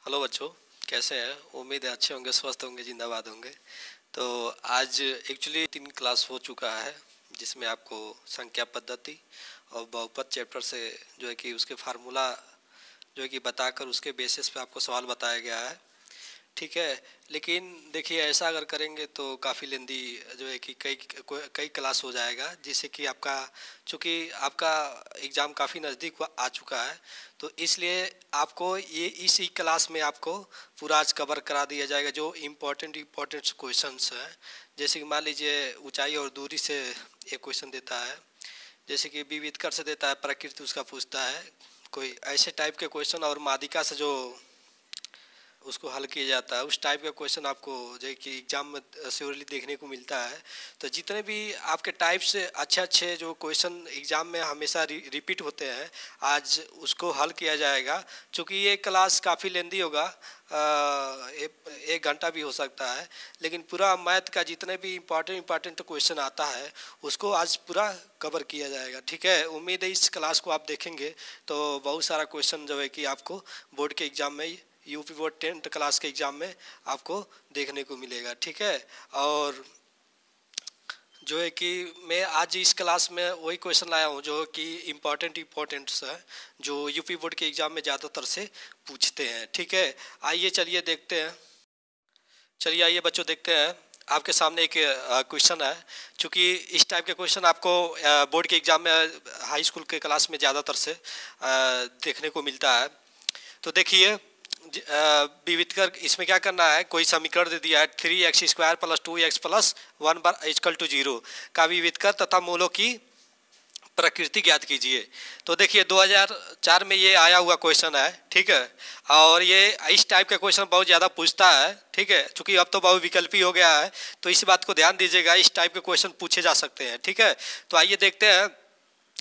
Hello बच्चों, कैसे हैं? उम्मीद है अच्छे होंगे, स्वस्थ होंगे, जिंदाबाद होंगे। तो आज एक्चुअली 3 क्लास हो चुका है जिसमें आपको संख्या पद्धति और बहुपद चैप्टर से जो है कि उसके फार्मूला जो है कि बताकर उसके बेसिस पे आपको सवाल बताया गया है। ठीक है, लेकिन देखिए ऐसा अगर करेंगे तो काफ़ी लेंदी जो है कि कई कई क्लास हो जाएगा, जिससे कि आपका चूँकि आपका एग्ज़ाम काफ़ी नज़दीक आ चुका है, तो इसलिए आपको ये इसी क्लास में आपको पूरा आज कवर करा दिया जाएगा जो इम्पोर्टेंट क्वेश्चंस हैं। जैसे कि मान लीजिए ऊंचाई और दूरी से एक क्वेश्चन देता है, जैसे कि विविधकर से देता है, प्रकृति उसका पूछता है, कोई ऐसे टाइप के क्वेश्चन, और मादिका से जो उसको हल किया जाता है उस टाइप का क्वेश्चन आपको जो कि एग्जाम में श्योरली देखने को मिलता है। तो जितने भी आपके टाइप से अच्छे अच्छे जो क्वेश्चन एग्जाम में हमेशा रिपीट होते हैं, आज उसको हल किया जाएगा। चूँकि ये क्लास काफ़ी लेंदी होगा, एक घंटा भी हो सकता है, लेकिन पूरा मैथ का जितने भी इम्पॉर्टेंट क्वेश्चन आता है उसको आज पूरा कवर किया जाएगा। ठीक है, उम्मीद है इस क्लास को आप देखेंगे तो बहुत सारा क्वेश्चन जो है कि आपको बोर्ड के एग्ज़ाम में, यूपी बोर्ड 10th क्लास के एग्ज़ाम में आपको देखने को मिलेगा। ठीक है, और जो है कि मैं आज इस क्लास में वही क्वेश्चन लाया हूँ जो कि इम्पोर्टेंट्स है, जो यूपी बोर्ड के एग्ज़ाम में ज़्यादातर से पूछते हैं। ठीक है, आइए चलिए देखते हैं। चलिए आइए बच्चों देखते हैं। आपके सामने एक क्वेश्चन है। चूँकि इस टाइप के क्वेश्चन आपको बोर्ड के एग्ज़ाम में हाई स्कूल के क्लास में ज़्यादातर से देखने को मिलता है। तो देखिए, विविध इसमें क्या करना है, कोई समीकरण दे दिया है 3x² + 2x + 1 = 0 का विविधकर तथा मूलों की प्रकृति ज्ञात कीजिए। तो देखिए 2004 में ये आया हुआ क्वेश्चन है। ठीक है, और ये इस टाइप का क्वेश्चन बहुत ज़्यादा पूछता है। ठीक है, चूँकि अब तो बहुत विकल्पी हो गया है, तो इस बात को ध्यान दीजिएगा, इस टाइप के क्वेश्चन पूछे जा सकते हैं। ठीक है, तो आइए देखते हैं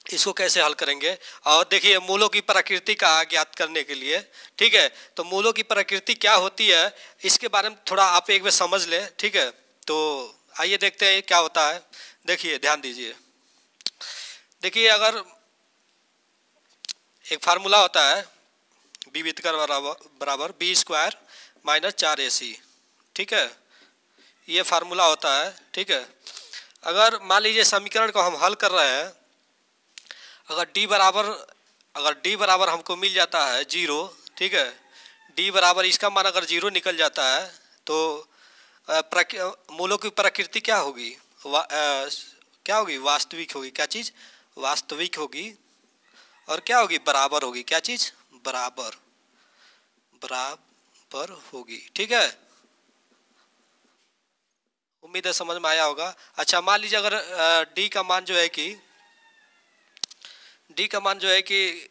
इसको कैसे हल करेंगे। और देखिए मूलों की प्रकृति का ज्ञात करने के लिए, ठीक है, तो मूलों की प्रकृति क्या होती है इसके बारे में थोड़ा आप एक बार समझ लें। ठीक है, तो आइए देखते हैं क्या होता है। देखिए ध्यान दीजिए, देखिए अगर एक फार्मूला होता है विविधकर बराबर b² - 4ac। ठीक है, ये फार्मूला होता है। ठीक है, अगर मान लीजिए समीकरण को हम हल कर रहे हैं, अगर d बराबर हमको मिल जाता है 0। ठीक है, d बराबर इसका मान अगर 0 निकल जाता है तो मूलों की प्रकृति क्या होगी, क्या होगी, वास्तविक होगी। क्या चीज़, वास्तविक होगी। और क्या होगी, बराबर होगी। क्या चीज़, बराबर बराबर होगी। ठीक है, उम्मीद है समझ में आया होगा। अच्छा, मान लीजिए अगर d का मान जो है कि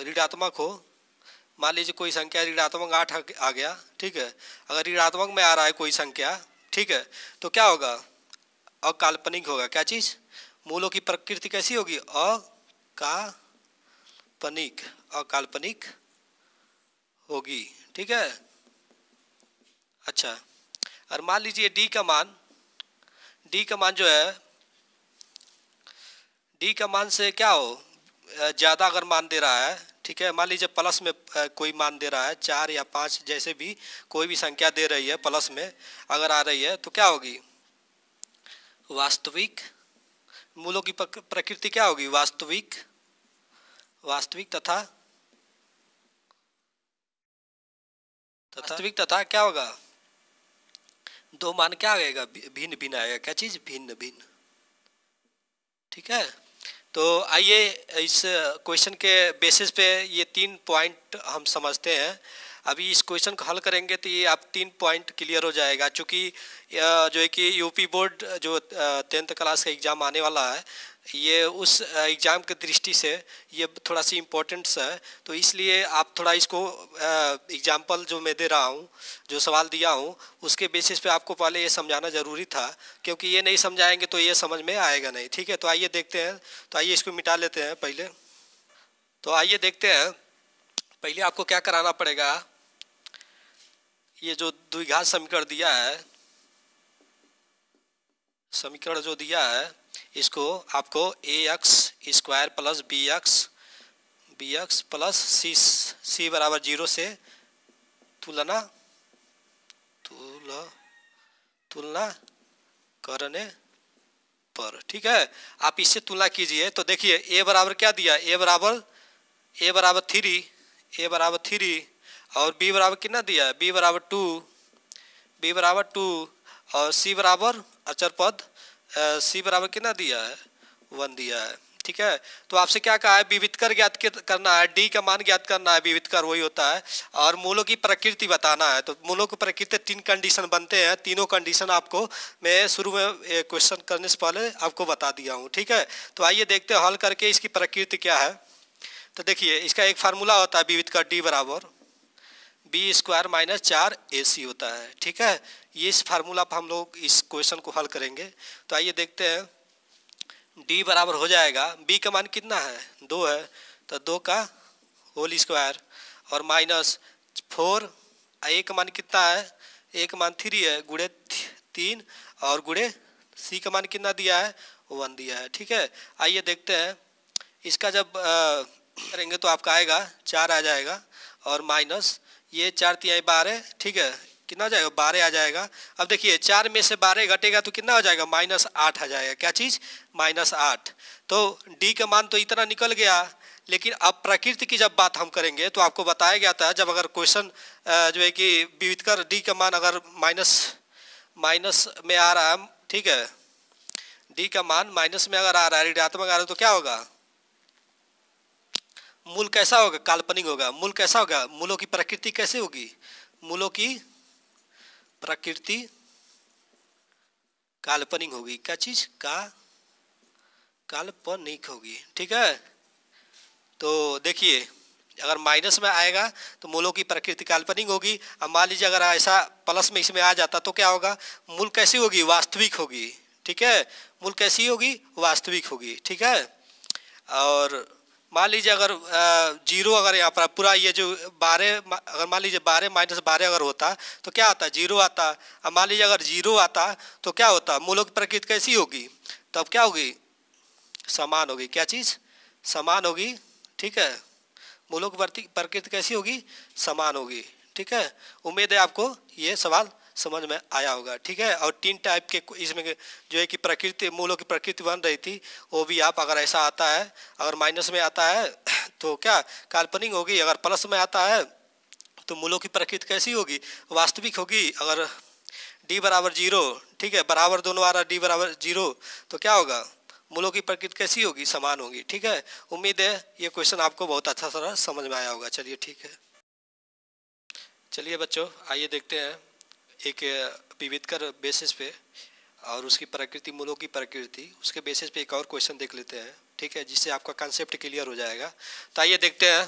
ऋणात्मक हो, मान लीजिए कोई संख्या ऋणात्मक 8 आ गया। ठीक है, अगर ऋणात्मक में आ रहा है कोई संख्या, ठीक है, तो क्या होगा, अकाल्पनिक होगा। क्या चीज़, मूलों की प्रकृति कैसी होगी, अकाल्पनिक होगी। ठीक है, अच्छा, और मान लीजिए d का मान जो है, d का मान से क्या हो, ज़्यादा अगर मान दे रहा है, ठीक है, मान लीजिए प्लस में कोई मान दे रहा है, 4 या 5 जैसे भी कोई भी संख्या दे रही है प्लस में अगर आ रही है तो क्या होगी, वास्तविक। मूलों की प्रकृति क्या होगी, वास्तविक तथा क्या होगा, दो मान क्या आएगा, भिन्न भिन्न आएगा। क्या चीज़, भिन्न भिन्न। ठीक है, तो आइए इस क्वेश्चन के बेसिस पे ये 3 पॉइंट हम समझते हैं। अभी इस क्वेश्चन को हल करेंगे तो ये आप 3 पॉइंट क्लियर हो जाएगा। चूँकि जो है कि यूपी बोर्ड जो 10th क्लास का एग्ज़ाम आने वाला है, ये उस एग्ज़ाम की दृष्टि से ये थोड़ा सी इम्पोर्टेंट्स है, तो इसलिए आप थोड़ा इसको एग्जाम्पल जो मैं दे रहा हूँ, जो सवाल दिया हूँ, उसके बेसिस पे आपको पहले ये समझाना ज़रूरी था, क्योंकि ये नहीं समझाएंगे तो ये समझ में आएगा नहीं। ठीक है, तो आइए देखते हैं। तो आइए इसको मिटा लेते हैं पहले। तो आइए देखते हैं, पहले आपको क्या कराना पड़ेगा, ये जो द्विघात समीकरण दिया है, समीकरण जो दिया है, इसको आपको ax² + bx + c = 0 से तुलना तुलना करने पर, ठीक है। आप इससे तुलना कीजिए तो देखिए ए बराबर क्या दिया, ए बराबर 3 और बी बराबर कितना दिया, बी बराबर 2 और सी बराबर अचर पद सी बराबर कितना दिया है, 1 दिया है, ठीक है। तो आपसे क्या कहा है, विविधकर ज्ञात करना है, डी का मान ज्ञात करना है, विविधकर वही होता है, और मूलों की प्रकृति बताना है। तो मूलों की प्रकृति 3 कंडीशन बनते हैं, तीनों कंडीशन आपको मैं शुरू में क्वेश्चन करने से पहले आपको बता दिया हूँ, ठीक है। तो आइए देखते हैं हल करके इसकी प्रकृति क्या है। तो देखिए इसका एक फार्मूला होता है विविधकर डी बराबर बी स्क्वायर माइनस 4ac होता है, ठीक है। ये इस फार्मूला पर हम लोग इस क्वेश्चन को हल करेंगे। तो आइए देखते हैं, d बराबर हो जाएगा, b का मान कितना है, 2 है, तो 2 का होल स्क्वायर और माइनस 4, a का मान कितना है, a का मान 3 है, गुणे 3 और गुणे c का मान कितना दिया है, 1 दिया है, ठीक है। आइए देखते हैं इसका जब करेंगे तो आपका आएगा 4 आ जाएगा और माइनस ये 4 3 12, ठीक है, कितना आ जाएगा, 12 आ जाएगा। अब देखिए 4 में से 12 घटेगा तो कितना हो जाएगा, -8 आ जाएगा, क्या चीज़, -8। तो डी का मान तो इतना निकल गया, लेकिन अब प्रकृति की जब बात हम करेंगे तो आपको बताया गया था, जब अगर क्वेश्चन जो है कि विविधकर डी का मान अगर माइनस में आ रहा है, ठीक है, डी का मान माइनस में अगर आ रहा है, ऋणात्मक आ रहा है, तो क्या होगा, मूल कैसा होगा, काल्पनिक होगा। मूल कैसा होगा, मूलों की प्रकृति कैसे होगी, मूलों की प्रकृति काल्पनिक होगी, क्या चीज का काल्पनिक होगी, ठीक है। तो देखिए अगर माइनस में आएगा तो मूलों की प्रकृति काल्पनिक होगी। अब मान लीजिए अगर ऐसा प्लस में इसमें आ जाता तो क्या होगा, मूल कैसी होगी, वास्तविक होगी, ठीक है, मूल कैसी होगी, वास्तविक होगी, ठीक है। और मान लीजिए अगर 0 अगर यहाँ पर पूरा ये जो 12 अगर मान लीजिए 12 माइनस 12 अगर होता तो क्या आता, 0 आता। अब मान लीजिए अगर 0 आता तो क्या होता, मूलों की प्रकृति कैसी होगी, तब क्या होगी, समान होगी, क्या चीज़, समान होगी, ठीक है। मूलों की प्रकृति कैसी होगी, समान होगी, ठीक है। उम्मीद है आपको ये सवाल समझ में आया होगा, ठीक है। और 3 टाइप के इसमें जो है कि प्रकृति, मूलों की प्रकृति बन रही थी, वो भी आप अगर ऐसा आता है, अगर माइनस में आता है तो क्या काल्पनिक होगी, अगर प्लस में आता है तो मूलों की प्रकृति कैसी होगी, वास्तविक होगी। अगर डी बराबर 0, ठीक है, बराबर दोनों आ रहा, डी बराबर 0, तो क्या होगा, मूलों की प्रकृति कैसी होगी, समान होगी, ठीक है। उम्मीद है ये क्वेश्चन आपको बहुत अच्छा तरह समझ में आया होगा। चलिए ठीक है, चलिए बच्चों आइए देखते हैं एक विविधकर बेसिस पे और उसकी प्रकृति, मूलों की प्रकृति, उसके बेसिस पे एक और क्वेश्चन देख लेते हैं, ठीक है, जिससे आपका कंसेप्ट क्लियर हो जाएगा। तो आइए देखते हैं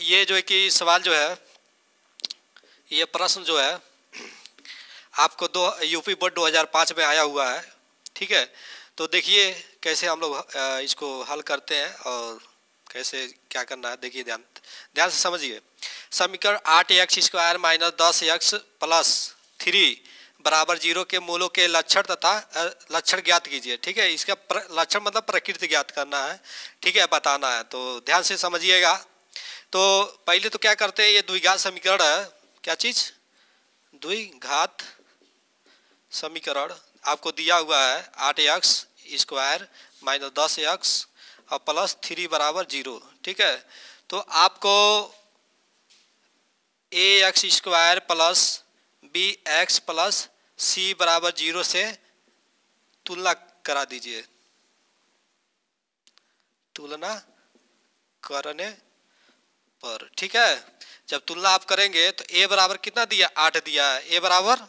ये जो है कि सवाल जो है, ये प्रश्न जो है आपको यूपी बोर्ड 2005 में आया हुआ है, ठीक है। तो देखिए कैसे हम लोग इसको हल करते हैं और कैसे क्या करना है, देखिए ध्यान से समझिए। समीकरण 8x square minus 10x plus 3 बराबर 0 के मूलों के लक्षण तथा लक्षण ज्ञात कीजिए, ठीक है। इसका लक्षण मतलब प्रकृति ज्ञात करना है, ठीक है, बताना है। तो ध्यान से समझिएगा। तो पहले तो क्या करते हैं, ये द्विघात समीकरण है, क्या चीज़, द्विघात समीकरण आपको दिया हुआ है 8x स्क्वायर माइनस 10x और प्लस 3 बराबर 0, ठीक है। तो आपको ax square plus bx plus c बराबर 0 से तुलना करा दीजिए, तुलना करने पर, ठीक है। जब तुलना आप करेंगे तो a बराबर कितना दिया, 8 दिया है, a बराबर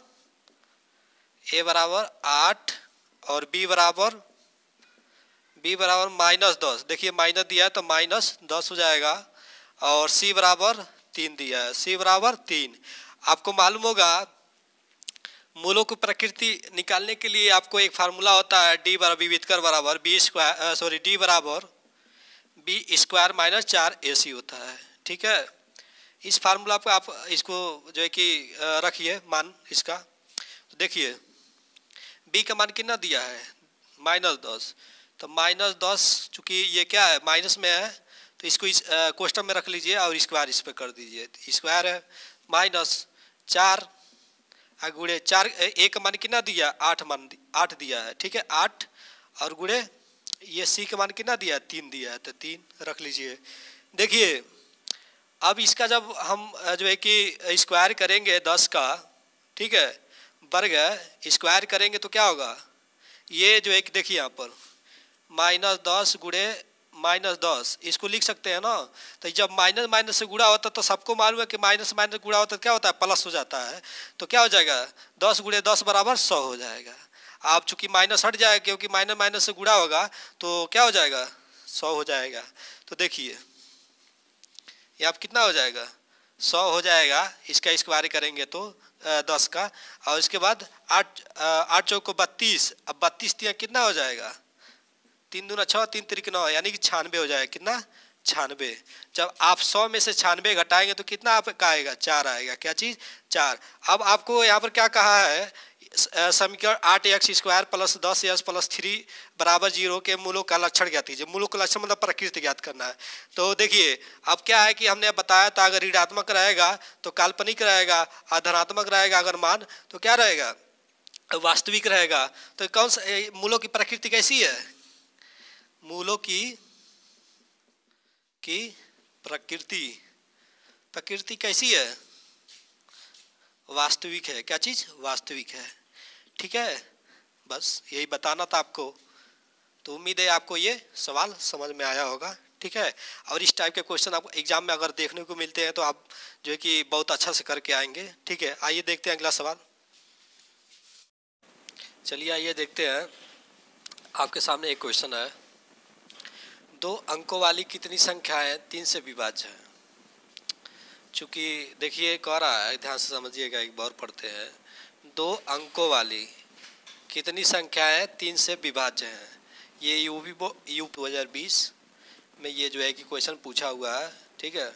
8 और b बराबर -10, देखिए माइनस दिया है तो -10 हो जाएगा, और c बराबर 3 दिया है, c बराबर 3। आपको मालूम होगा मूलों की प्रकृति निकालने के लिए आपको एक फार्मूला होता है, डी बराबर विविधकर बराबर डी बराबर b स्क्वायर माइनस 4ac होता है, ठीक है। इस फार्मूला पर आप इसको जो है कि रखिए मान इसका। तो देखिए b का मान कितना दिया है, -10, तो -10 चूँकि ये क्या है, माइनस में है, तो इसको इस कोष्टक में रख लीजिए और स्क्वायर इस पर कर दीजिए, स्क्वायर है माइनस 4 गुणे 4, ए का मान कितना दिया, 8 दिया है, ठीक है 8, और गुणे ये सी का मान कितना दिया, 3 दिया है, तो 3 रख लीजिए। देखिए अब इसका जब हम जो है कि स्क्वायर करेंगे 10 का, ठीक है, वर्ग स्क्वायर करेंगे तो क्या होगा, ये जो है कि देखिए यहाँ पर -10 गुणे -10 इसको लिख सकते हैं ना। तो जब माइनस माइनस से गुणा होता है तो सबको मालूम है कि माइनस माइनस गुणा होता है क्या होता है, प्लस हो जाता है। तो क्या हो जाएगा, 10 गुणे 10 बराबर 100 हो जाएगा। आप चूंकि माइनस हट जाएगा क्योंकि माइनस माइनस से गुणा होगा तो क्या हो जाएगा, 100 हो जाएगा। तो देखिए ये आप कितना हो जाएगा, 100 हो जाएगा। इसका स्क्वायर करेंगे तो 10 का, और इसके बाद 8 चौक को 32, अब 32 तिया कितना हो जाएगा, 3 दूना 6, 3 तिरिक 9, यानी कि 96 हो जाएगा। कितना, 96। जब आप 100 में से 96 घटाएंगे तो कितना आपका आएगा, 4 आएगा। क्या चीज़, 4। अब आपको यहाँ पर क्या कहा है, समीकरण 8x² प्लस 10s प्लस 3 बराबर 0 के मूलों का लक्षण ज्ञात कीजिए। मूलों का लक्षण मतलब प्रकृति ज्ञात करना है। तो देखिए अब क्या है कि हमने बताया था अगर ऋणात्मक रहेगा तो काल्पनिक रहेगा, और धनात्मक रहेगा अगर मान तो क्या रहेगा, वास्तविक रहेगा। तो कौन सा मूलों की प्रकृति कैसी है, मूलों की प्रकृति कैसी है, वास्तविक है। क्या चीज, वास्तविक है, ठीक है। बस यही बताना था आपको। तो उम्मीद है आपको ये सवाल समझ में आया होगा, ठीक है। और इस टाइप के क्वेश्चन आपको एग्जाम में अगर देखने को मिलते हैं तो आप जो है कि बहुत अच्छा से करके आएंगे, ठीक है। आइए देखते हैं अगला सवाल। चलिए आइए देखते हैं, आपके सामने एक क्वेश्चन है, 2 अंकों वाली कितनी संख्याएं 3 से विभाज्य है। चूंकि देखिए कह रहा है, ध्यान से समझिएगा, एक बार पढ़ते हैं। 2 अंकों वाली कितनी संख्याएं 3 से विभाज्य हैं। ये यूपी 2020 में ये जो है कि क्वेश्चन पूछा हुआ है, ठीक है।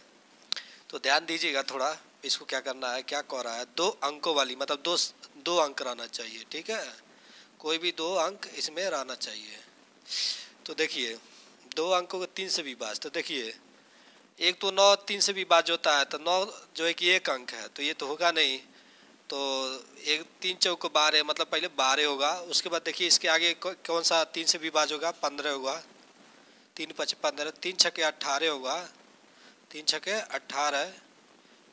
तो ध्यान दीजिएगा थोड़ा, इसको क्या करना है, क्या कह रहा है, 2 अंकों वाली मतलब दो अंक रहना चाहिए, ठीक है। कोई भी 2 अंक इसमें रहना चाहिए। तो देखिए 2 अंकों को 3 से विभाज्य, तो देखिए एक तो 9 3 से विभाज्य होता है, तो 9 जो है कि 1 अंक है, तो ये तो होगा नहीं। तो 1 3 चौक 12 मतलब पहले 12 होगा। उसके बाद देखिए इसके आगे कौन सा 3 से विभाज्य होगा, 15 होगा। 3 5 15, 3 छक्के 18 होगा, 3 छक्के 18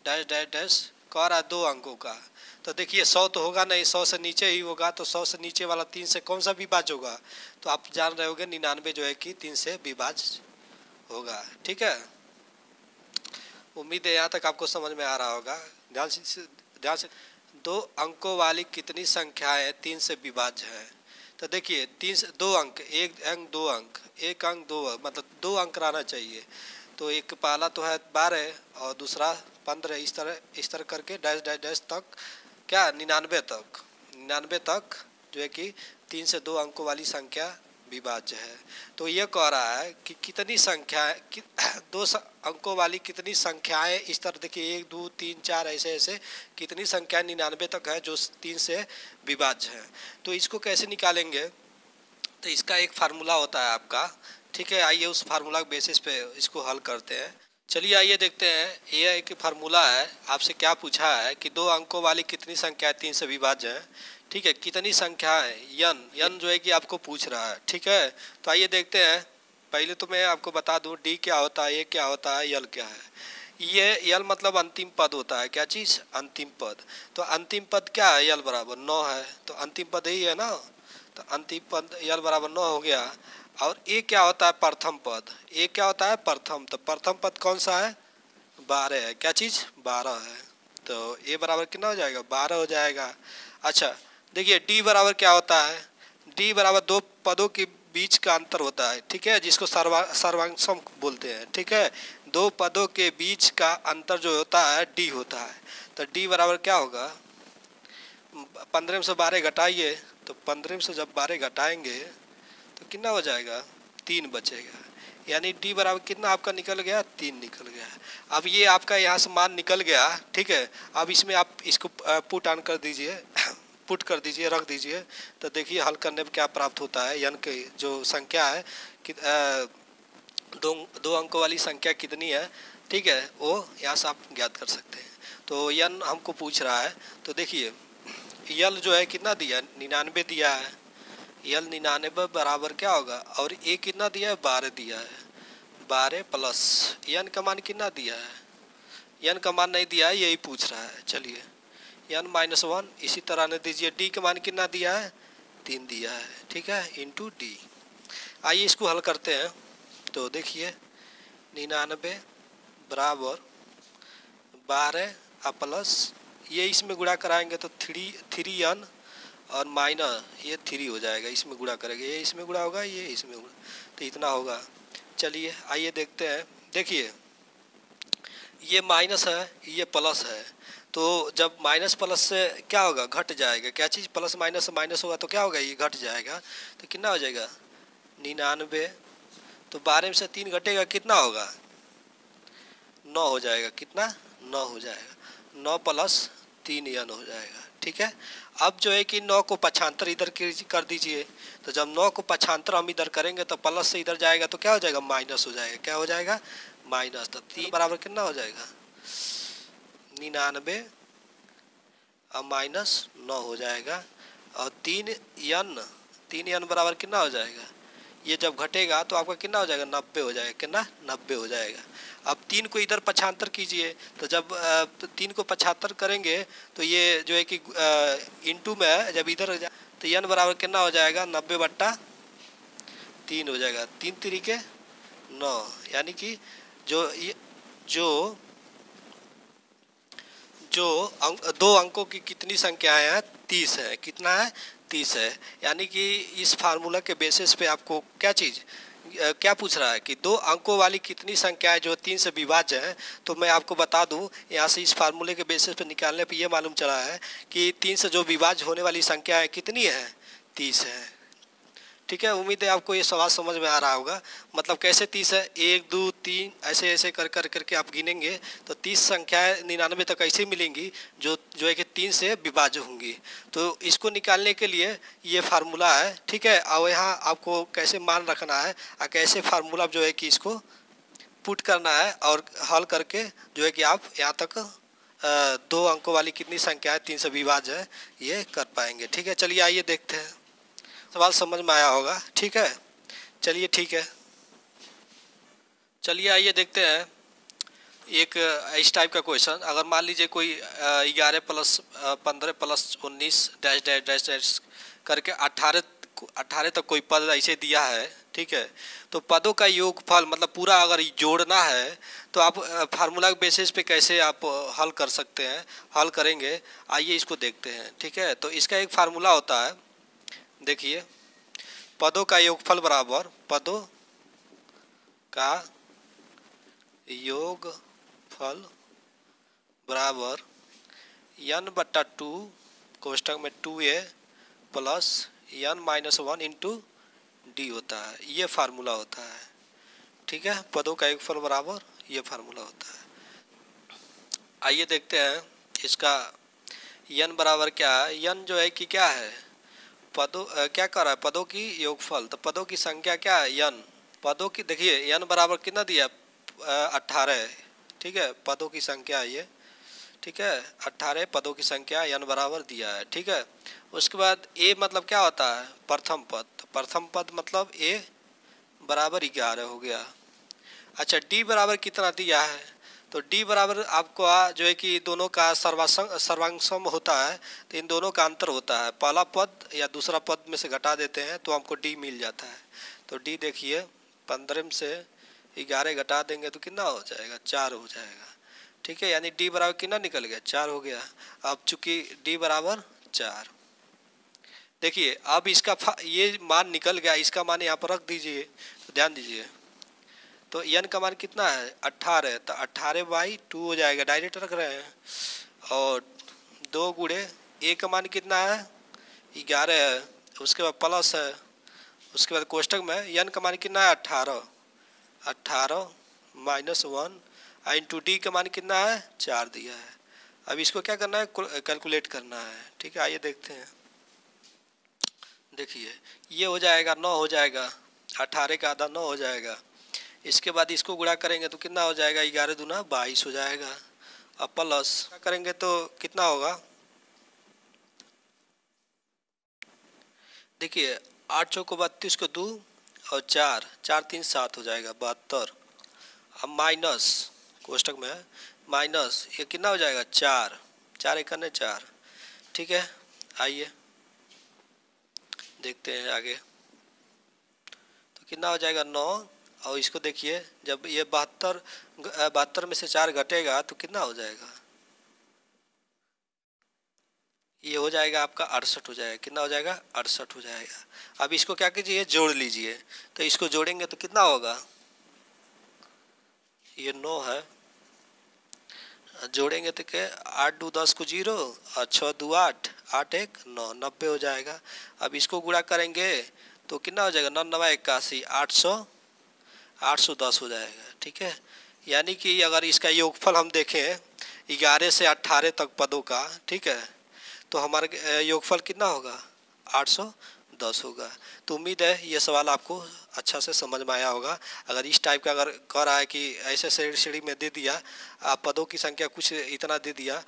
डैश डैश डैश कह रहा है 2 अंकों का। तो देखिए 100 तो होगा नहीं, 100 से नीचे ही होगा। तो 100 से नीचे वाला 3 से कौन सा विभाज्य होगा, तो आप जान रहे होंगे 99 जो है कि 3 से विभाज्य होगा, ठीक है। उम्मीद है यहाँ तक आपको समझ में आ रहा होगा। ध्यान से 2 अंकों वाली कितनी संख्याएं 3 से विभाज्य है। तो देखिए 2 अंक, 1 अंक 2 अंक, 1 अंक 2 मतलब 2 अंक रहना चाहिए। तो एक पहला तो है 12 और दूसरा 15, इस तरह करके डैश डैश डैश तक क्या 99 तक जो है कि 3 से 2 अंकों वाली संख्या विभाज्य है। तो ये कह रहा है कि कितनी संख्याएं 2 अंकों वाली कितनी संख्याएं, इस तरह देखिए 1 2 3 4 ऐसे ऐसे कितनी संख्याएं 99 तक है जो 3 से विभाज्य है। तो इसको कैसे निकालेंगे, तो इसका एक फार्मूला होता है आपका, ठीक है। आइए उस फार्मूला के बेसिस पे इसको हल करते हैं। चलिए आइए देखते हैं, ये एक फार्मूला है। आपसे क्या पूछा है कि 2 अंकों वाली कितनी संख्याएं 3 से विभाज्य है, ठीक है। कितनी संख्या है, यन जो है कि आपको पूछ रहा है, ठीक है। तो आइए देखते हैं। पहले तो मैं आपको बता दूं डी क्या होता है, ए क्या होता है, यल क्या है। ये यल मतलब अंतिम पद होता है। क्या चीज़, अंतिम पद। तो अंतिम पद क्या है, यल बराबर 9 है, तो अंतिम पद यही है ना। तो अंतिम पद यल बराबर 9 हो गया। और ए क्या होता है, प्रथम पद। ए क्या होता है, प्रथम। तो प्रथम पद कौन सा है, 12 है। क्या चीज़, 12 है। तो ए बराबर कितना हो जाएगा, 12 हो जाएगा। अच्छा देखिए डी बराबर क्या होता है, डी बराबर 2 पदों के बीच का अंतर होता है, ठीक है, जिसको सर्वांशम बोलते हैं, ठीक है। 2 पदों के बीच का अंतर जो होता है डी होता है। तो डी बराबर क्या होगा, 15 में से 12 घटाइए, तो 15 में से जब 12 घटाएंगे तो कितना हो जाएगा, 3 बचेगा। यानी डी बराबर कितना आपका निकल गया, 3 निकल गया। अब ये आपका यहाँ से मान निकल गया, ठीक है। अब इसमें आप इसको पुट ऑन कर दीजिए, पुट कर दीजिए, रख दीजिए। तो देखिए हल करने पर क्या प्राप्त होता है, यानी कि जो संख्या है कि 2 अंकों वाली संख्या कितनी है, ठीक है, वो यहाँ से आप ज्ञात कर सकते हैं। तो यन हमको पूछ रहा है। तो देखिए यल जो है कितना दिया है, 99 दिया है। यल 99 बराबर क्या होगा, और ए कितना दिया है, 12 दिया है। 12 प्लस यन का मान कितना दिया है, यन का मान नहीं दिया है, यही पूछ रहा है। चलिए n-1 इसी तरह ने दीजिए। डी का मान कितना दिया है, 3 दिया है, ठीक है, इंटू डी। आइए इसको हल करते हैं। तो देखिए 99 बराबर 12 प्लस ये इसमें गुणा कराएंगे तो 3n और माइनस ये 3 हो जाएगा, इसमें गुणा करेंगे, ये इसमें गुणा होगा, ये इसमें गुणा, तो इतना होगा। चलिए आइए देखते हैं। देखिए ये माइनस है, ये प्लस है, तो जब माइनस प्लस से क्या होगा, घट जाएगा। क्या चीज़, प्लस माइनस से माइनस होगा तो क्या होगा, ये घट जाएगा। तो कितना हो जाएगा 99, तो 12 में से 3 घटेगा, कितना होगा 9 हो जाएगा। कितना 9 हो जाएगा, 9 प्लस 3n हो जाएगा, ठीक है। अब जो है कि 9 को पक्षांतर इधर कर दीजिए। तो जब 9 को पक्षांतर हम इधर करेंगे तो प्लस से इधर जाएगा तो क्या हो जाएगा, माइनस हो जाएगा। क्या हो जाएगा, माइनस। तो 3 बराबर कितना हो जाएगा 99 और माइनस 9 हो जाएगा। और 3n बराबर कितना हो जाएगा, ये जब घटेगा तो आपका कितना हो जाएगा, 90 हो जाएगा। कितना, 90 हो जाएगा। अब 3 को इधर पक्षांतर कीजिए। तो जब 3 को पक्षांतर करेंगे तो ये जो है कि इंटू में जब इधर तो n बराबर कितना हो जाएगा, 90/3 हो जाएगा। 3 तरीके 9, यानी कि जो दो अंकों की कितनी संख्याएं हैं, 30 है। कितना है, 30 है। यानी कि इस फार्मूला के बेसिस पे आपको क्या पूछ रहा है कि दो अंकों वाली कितनी संख्याएं जो 3 से विभाज्य है। तो मैं आपको बता दूं, यहाँ से इस फार्मूले के बेसिस पे निकालने पे ये मालूम चला है कि 3 से जो विभाज्य होने वाली संख्याएं कितनी है, 30 है, ठीक है। उम्मीद है आपको ये सवाल समझ में आ रहा होगा। मतलब कैसे 30 है, 1 2 3 ऐसे ऐसे करके आप गिनेंगे तो 30 संख्याएं 99 तक ऐसे मिलेंगी जो है कि 3 से विभाज्य होंगी। तो इसको निकालने के लिए ये फार्मूला है, ठीक है। और यहाँ आपको कैसे मान रखना है और कैसे फार्मूला जो है कि इसको पुट करना है और हल करके जो है कि आप यहाँ तक 2 अंकों वाली कितनी संख्याएं 3 से विभाज्य है ये कर पाएंगे, ठीक है। चलिए आइए देखते हैं। सवाल समझ में आया होगा, ठीक है। चलिए ठीक है, चलिए आइए देखते हैं एक इस टाइप का क्वेश्चन। अगर मान लीजिए कोई 11 + 15 + 19 डैश डैश डैश डैश करके 18 तक कोई पद ऐसे दिया है, ठीक है। तो पदों का योगफल मतलब पूरा अगर जोड़ना है तो आप फार्मूला के बेसिस पे कैसे आप हल कर सकते हैं, हल करेंगे। आइए इसको देखते हैं, ठीक है। तो इसका एक फार्मूला होता है, देखिए पदों का योगफल बराबर पदों का योगफल बराबर n/2 कोष्ठक में 2a plus n-1 into D होता है। ये फार्मूला होता है, ठीक है। पदों का योगफल बराबर ये फार्मूला होता है। आइए देखते हैं इसका n बराबर क्या है। n जो है कि क्या है, पदों क्या कर रहा है, पदों की योगफल। तो पदों की संख्या क्या है, n। पदों की देखिए n बराबर कितना दिया, 18, ठीक है। पदों की संख्या ये, ठीक है, 18 पदों की संख्या n बराबर दिया है, ठीक है। उसके बाद a मतलब क्या होता है, प्रथम पद। तो प्रथम पद मतलब a बराबर 11 हो गया। अच्छा d बराबर कितना दिया है, तो d बराबर आपको जो है कि दोनों का सर्वांग होता है, तो इन दोनों का अंतर होता है। पहला पद या दूसरा पद में से घटा देते हैं तो हमको d मिल जाता है। तो d देखिए 15 में से 11 घटा देंगे तो कितना हो जाएगा, 4 हो जाएगा, ठीक है। यानी d बराबर कितना निकल गया, 4 हो गया। अब चूंकि d बराबर 4, देखिए अब इसका ये मान निकल गया, इसका मान यहाँ पर रख दीजिए। तो ध्यान दीजिए, तो n का मान कितना है, 18, तो 18/2 हो जाएगा, डायरेक्ट रख रहे हैं। और 2 गुणे a का मान कितना है, 11 है, उसके बाद प्लस है, उसके बाद कोष्ठक में n का मान कितना है, 18 - 1 इंटू डी का मान कितना है, 4 दिया है। अब इसको क्या करना है, कैलकुलेट करना है, ठीक है। आइए देखते हैं। देखिए ये हो जाएगा 9 हो जाएगा, 18 का आधा 9 हो जाएगा। इसके बाद इसको गुणा करेंगे तो कितना हो जाएगा, 11 दूना 22 हो जाएगा। अब प्लस करेंगे तो कितना होगा, देखिए 8 चौको 32 को 2 और 4 4 3 7 हो जाएगा 72। अब माइनस कोष्टक में है माइनस, ये कितना हो जाएगा 4 4 एक 4। ठीक है, आइए देखते हैं आगे, तो कितना हो जाएगा 9। और इसको देखिए, जब ये 72 में से 4 घटेगा तो कितना हो जाएगा, ये हो जाएगा आपका 68 हो जाएगा। कितना हो जाएगा 68 हो जाएगा। अब इसको क्या कीजिए, जोड़ लीजिए, तो इसको जोड़ेंगे तो कितना होगा, ये 9 है, जोड़ेंगे तो क्या 8 2 10 को 0 और 6 2 8 8 1 9 90 हो जाएगा। अब इसको गुणा करेंगे तो कितना हो जाएगा 9 9 81 810 हो जाएगा। ठीक है, यानी कि अगर इसका योगफल हम देखें 11 से 18 तक पदों का, ठीक है, तो हमारे योगफल कितना होगा 810 होगा। तो उम्मीद है ये सवाल आपको अच्छा से समझ में आया होगा। अगर इस टाइप का अगर कह रहा है कि ऐसे श्रेणी में दे दिया, पदों की संख्या कुछ इतना दे दिया,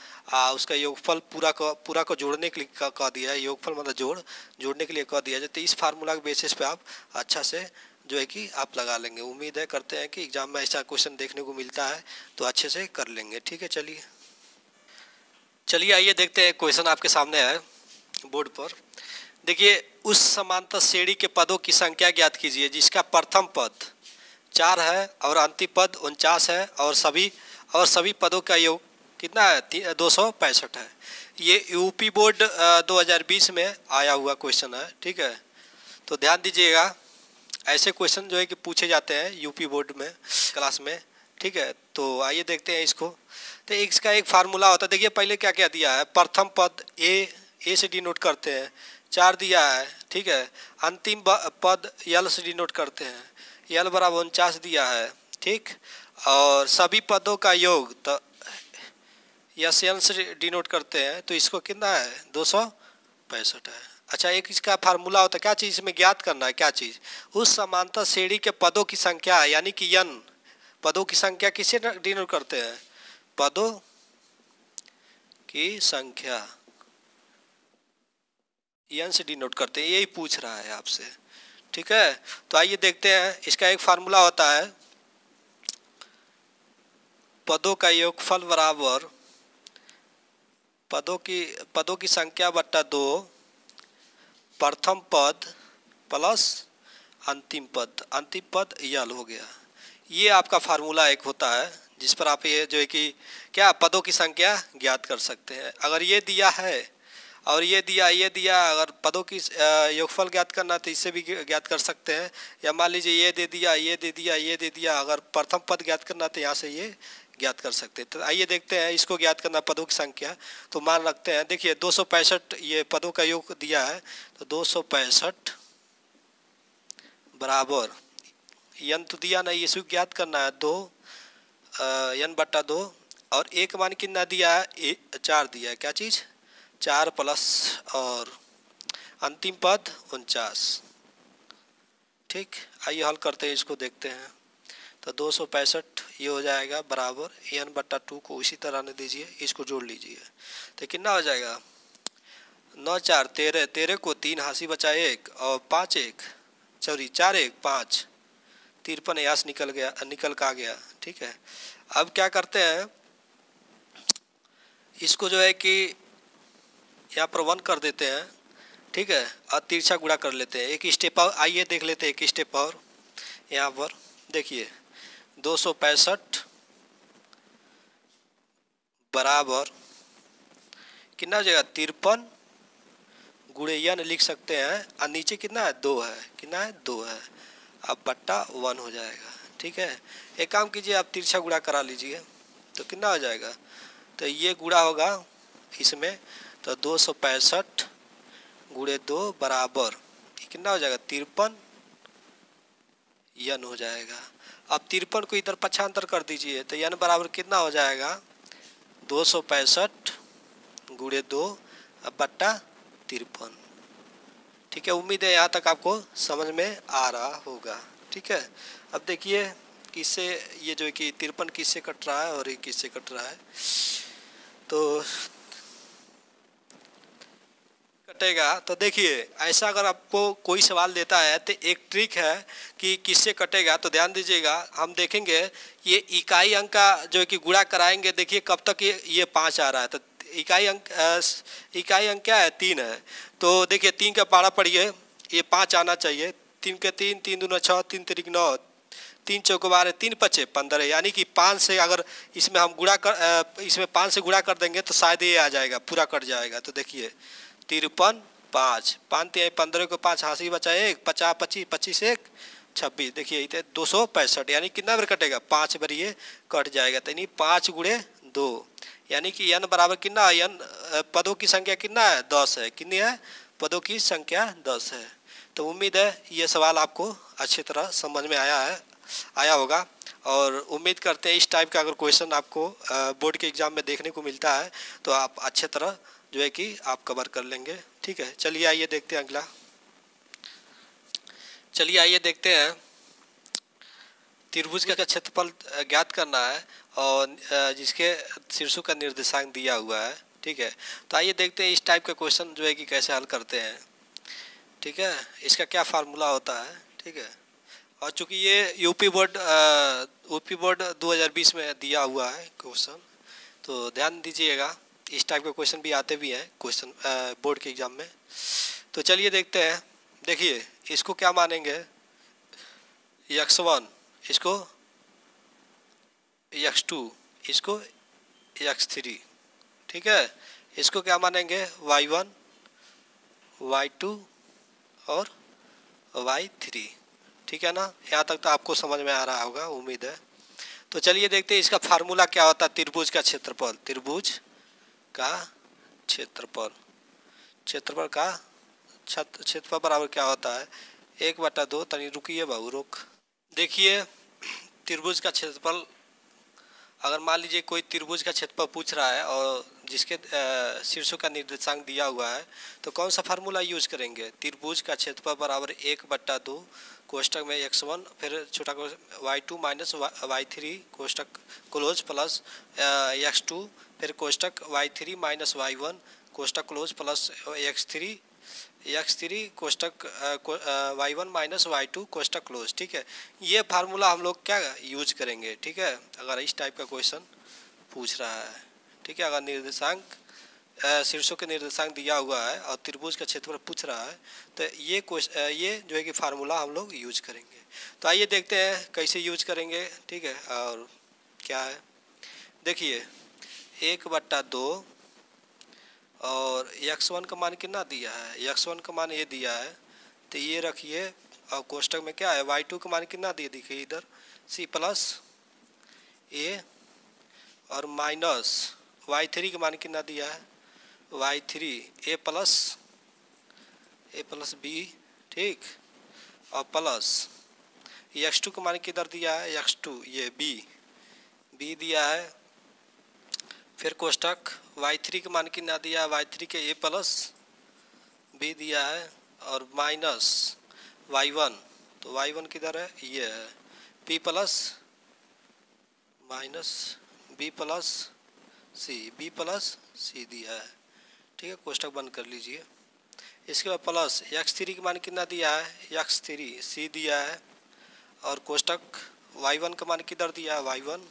उसका योगफल पूरा को जोड़ने के लिए कह दिया है, योगफल मतलब जोड़ने के लिए कह दिया है, तो इस फार्मूला के बेसिस पे आप अच्छा से जो है कि आप लगा लेंगे। उम्मीद है करते हैं कि एग्जाम में ऐसा क्वेश्चन देखने को मिलता है तो अच्छे से कर लेंगे। ठीक है, चलिए आइए देखते हैं क्वेश्चन आपके सामने है बोर्ड पर। देखिए, उस समांतर श्रेणी के पदों की संख्या ज्ञात कीजिए जिसका प्रथम पद 4 है और अंतिम पद 49 है और सभी पदों का योग कितना है 265 है। ये यूपी बोर्ड 2020 में आया हुआ क्वेश्चन है। ठीक है, तो ध्यान दीजिएगा, ऐसे क्वेश्चन जो है कि पूछे जाते हैं यूपी बोर्ड में क्लास में। ठीक है, तो आइए देखते हैं इसको। तो इसका एक फार्मूला होता है, देखिए पहले क्या क्या दिया है, प्रथम पद ए से डिनोट करते हैं, 4 दिया है। ठीक है, अंतिम पद यल से डिनोट करते हैं, यल बराबर 49 दिया है। ठीक, और सभी पदों का योग तो यस एन से डिनोट करते हैं, तो इसको कितना है 265 है। अच्छा, एक इसका फार्मूला होता है, क्या चीज़ में ज्ञात करना है, क्या चीज़, उस समांतर श्रेणी के पदों की संख्या है, यानी कि यन पदों की संख्या किसे डिनोट करते हैं, पदों की संख्या यन से डिनोट करते हैं, यही पूछ रहा है आपसे। ठीक है, तो आइए देखते हैं, इसका एक फार्मूला होता है, पदों का योगफल बराबर पदों की संख्या बट्टा 2 प्रथम पद प्लस अंतिम पद यल हो गया। ये आपका फार्मूला एक होता है जिस पर आप ये जो है कि क्या पदों की संख्या ज्ञात कर सकते हैं। अगर ये दिया है और ये दिया, अगर पदों की योगफल ज्ञात करना तो इससे भी ज्ञात कर सकते हैं, या मान लीजिए ये दे दिया, अगर प्रथम पद ज्ञात करना तो यहाँ से ये ज्ञात कर सकते हैं। तो आइए देखते हैं, इसको ज्ञात करना पदों की संख्या, तो मान रखते हैं, देखिए 265 ये पदों का योग दिया है, तो 265 बराबर यन तो दिया नहीं, इसको ज्ञात करना है 2 यन बट्टा 2, और एक मान कितना दिया है 4 दिया है, क्या चीज़ 4 प्लस और अंतिम पद 49। ठीक, आइए हल करते हैं, इसको देखते हैं। तो 265 ये हो जाएगा बराबर एन बट्टा 2 को इसी तरह ने दीजिए, इसको जोड़ लीजिए, तो कितना हो जाएगा 9 4 13, 13 को 3 हासी बचा 1 और 5 1 सॉरी 4 1 5 53 यहाँ से निकल का गया। ठीक है, अब क्या करते हैं, इसको जो है कि यहाँ पर 1 कर देते हैं। ठीक है, और तिरछा गुणा कर लेते हैं, एक स्टेप और आइए देख लेते हैं, एक स्टेप और यहाँ पर देखिए 265 बराबर कितना हो जाएगा 53 गुणे यन लिख सकते हैं, और नीचे कितना है 2 है, कितना है 2 है, अब बट्टा 1 हो जाएगा। ठीक है, एक काम कीजिए, आप तिरछा गुणा करा लीजिए, तो कितना हो जाएगा, तो ये गुणा होगा इसमें, तो 265 गुणे 2 बराबर कितना हो जाएगा 53 यन हो जाएगा। अब 53 को इधर पक्षांतर कर दीजिए, तो यन बराबर कितना हो जाएगा 265 गुणे 2 बट्टा 53। ठीक है, उम्मीद है यहाँ तक आपको समझ में आ रहा होगा। ठीक है, अब देखिए किससे, ये जो है कि 53 किससे कट रहा है और ये किससे कट रहा है, तो कटेगा। तो देखिए ऐसा अगर आपको कोई सवाल देता है तो एक ट्रिक है कि किससे कटेगा, तो ध्यान दीजिएगा। हम देखेंगे ये इकाई अंक का जो है कि गुणा कराएंगे, देखिए कब तक ये 5 आ रहा है, तो इकाई अंक क्या है, 3 है। तो देखिए 3 का पारा पढ़िए, ये 5 आना चाहिए। 3 के 3, 3 दूना 6, 3 तिरिक 9, 3 चौके 12, 3 पचे 15, यानी कि 5 से अगर इसमें हम इसमें 5 से गुणा कर देंगे तो शायद ये आ जाएगा, पूरा कट जाएगा। तो देखिए 53 5, 5 3 15 को 5 हाथ ही बचा 1, 50 25, 25 1 26, देखिए इतने 265, यानी कितना बार कटेगा, 5 बार ये कट जाएगा। तो यानी 5 गुणे 2, यानी कि n बराबर कितना, n पदों की संख्या कितना है, 10 है। कितनी है, पदों की संख्या 10 है। तो उम्मीद है ये सवाल आपको अच्छी तरह समझ में आया होगा, और उम्मीद करते हैं इस टाइप का अगर क्वेश्चन आपको बोर्ड के एग्ज़ाम में देखने को मिलता है तो आप अच्छे तरह जो है कि आप कवर कर लेंगे। ठीक है, चलिए आइए देखते हैं अगला। चलिए आइए देखते हैं, त्रिभुज का क्षेत्रफल ज्ञात करना है और जिसके शीर्षों का निर्देशांक दिया हुआ है। ठीक है, तो आइए देखते हैं इस टाइप का क्वेश्चन जो है कि कैसे हल करते हैं। ठीक है, इसका क्या फार्मूला होता है। ठीक है, और चूंकि ये यूपी बोर्ड 2020 में दिया हुआ है क्वेश्चन, तो ध्यान दीजिएगा इस टाइप के क्वेश्चन भी आते भी हैं क्वेश्चन बोर्ड के एग्जाम में। तो चलिए देखते हैं। देखिए इसको क्या मानेंगे, x1, इसको x2, इसको x3। ठीक है, इसको क्या मानेंगे, y1, y2 और y3। ठीक है ना, यहाँ तक तो आपको समझ में आ रहा होगा, उम्मीद है। तो चलिए देखते हैं इसका फार्मूला क्या होता है त्रिभुज का क्षेत्रफल। त्रिभुज का क्षेत्रफल, क्षेत्रफल का क्षेत्रफल बराबर क्या होता है, 1/2। तनी रुकिए बाबू, रोक। देखिए त्रिभुज का क्षेत्रफल, अगर मान लीजिए कोई त्रिभुज का क्षेत्रफल पूछ रहा है और जिसके शीर्षों का निर्देशांक दिया हुआ है, तो कौन सा फार्मूला यूज करेंगे, त्रिभुज का क्षेत्रफल बराबर 1/2 कोष्टक में x1 फिर छोटा y2 minus y3 कोष्टक close plus x2 फिर कोष्टक y3 माइनस y1 कोष्टक क्लोज प्लस x3 कोष्टक y1 माइनस y2 कोष्टक क्लोज। ठीक है, ये फार्मूला हम लोग क्या यूज करेंगे। ठीक है, अगर इस टाइप का क्वेश्चन पूछ रहा है। ठीक है, अगर निर्देशांक शीर्षों के निर्देशांक दिया हुआ है और त्रिभुज का क्षेत्रफल पूछ रहा है, तो ये जो है कि फार्मूला हम लोग यूज करेंगे। तो आइए देखते हैं कैसे यूज करेंगे। ठीक है, और क्या है, देखिए 1/2 और x1 का मान कितना दिया है, x1 का मान ये दिया है, तो ये रखिए। और कोष्टक में क्या है, y2 का मान कितना दिए, देखिए इधर c प्लस a और माइनस y3 का मान कितना दिया है, y3 a प्लस b। ठीक, और प्लस x2 का मान किधर दिया है, x2 ये b दिया है। फिर कोष्टक y3 का मान कितना दिया है, y3 के a प्लस b दिया है, और माइनस y1, तो y1 किधर है, ये है p plus minus b plus c दिया है। ठीक है, कोष्टक बंद कर लीजिए। इसके बाद प्लस x3 का मान कितना दिया है, x3 c दिया है, और कोष्टक y1 का मान किधर दिया है, y1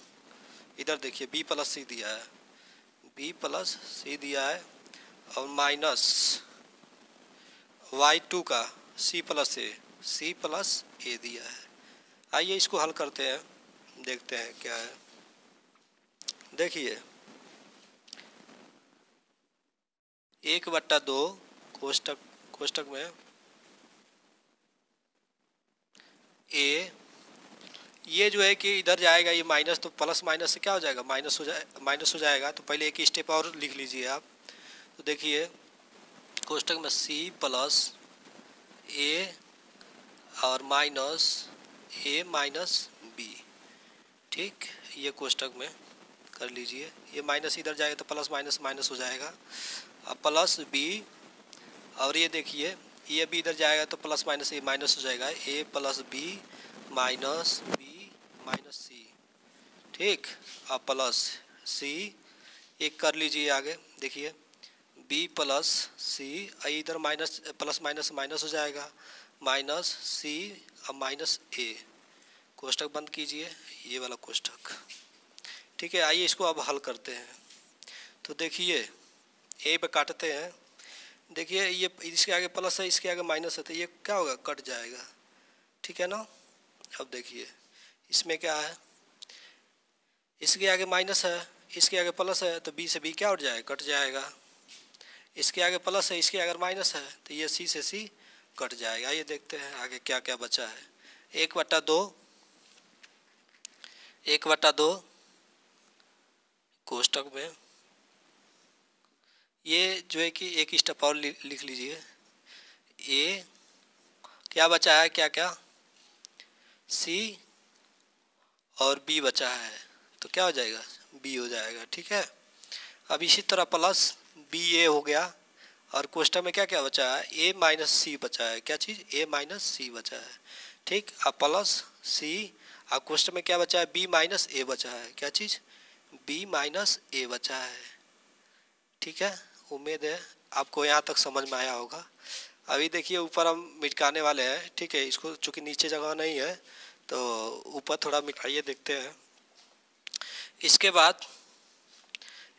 इधर देखिए b प्लस c दिया है, b प्लस c दिया है, और माइनस y2 का c प्लस a दिया है। आइए इसको हल करते हैं, देखते हैं क्या है। देखिए 1/2 कोष्टक में a, ये जो है कि इधर जाएगा, ये माइनस, तो प्लस माइनस से क्या हो जाएगा, माइनस हो जाएगा। तो पहले एक स्टेप और लिख लीजिए आप। तो देखिए कोष्टक में c प्लस a और माइनस a माइनस b। ठीक, ये कोष्टक में कर लीजिए। ये माइनस इधर जाएगा तो प्लस माइनस माइनस हो जाएगा, अब प्लस b, और ये देखिए ये भी इधर जाएगा तो प्लस माइनस ये माइनस हो जाएगा, a plus b minus b minus C, ठीक। अब प्लस सी, एक कर लीजिए आगे, देखिए बी प्लस सी, इधर माइनस प्लस माइनस माइनस हो जाएगा, माइनस सी, अब माइनस ए, कोष्टक बंद कीजिए, ये वाला कोष्टक, ठीक है। आइए इसको अब हल करते हैं। तो देखिए ए पे काटते हैं, देखिए ये इसके आगे प्लस है, इसके आगे माइनस है, तो ये क्या होगा, कट जाएगा, ठीक है ना। अब देखिए इसमें क्या है, इसके आगे माइनस है, इसके आगे प्लस है, तो बी से बी क्या उठ जाएगा, कट जाएगा। इसके आगे प्लस है, इसके आगे माइनस है, तो ये सी से सी कट जाएगा। ये देखते हैं आगे क्या क्या बचा है। 1/2, 1/2 कोष्टक में, ये जो है कि एक स्टेप और लिख लीजिए, ए क्या बचा है, क्या क्या, सी और बी बचा है, तो क्या हो जाएगा, बी हो जाएगा, ठीक है। अब इसी तरह प्लस बी ए हो गया, और कोष्टक में क्या क्या बचा है, ए माइनस सी बचा है, क्या चीज़, ए माइनस सी बचा है, ठीक। अब प्लस सी, अब कोष्टक में क्या बचा है, बी माइनस ए बचा है, क्या चीज़, बी माइनस ए बचा है, ठीक है। उम्मीद है आपको यहाँ तक समझ में आया होगा। अभी देखिए ऊपर हम मिटकाने वाले हैं, ठीक है, इसको चूँकि नीचे जगह नहीं है तो ऊपर थोड़ा मिटाइए, देखते हैं। इसके बाद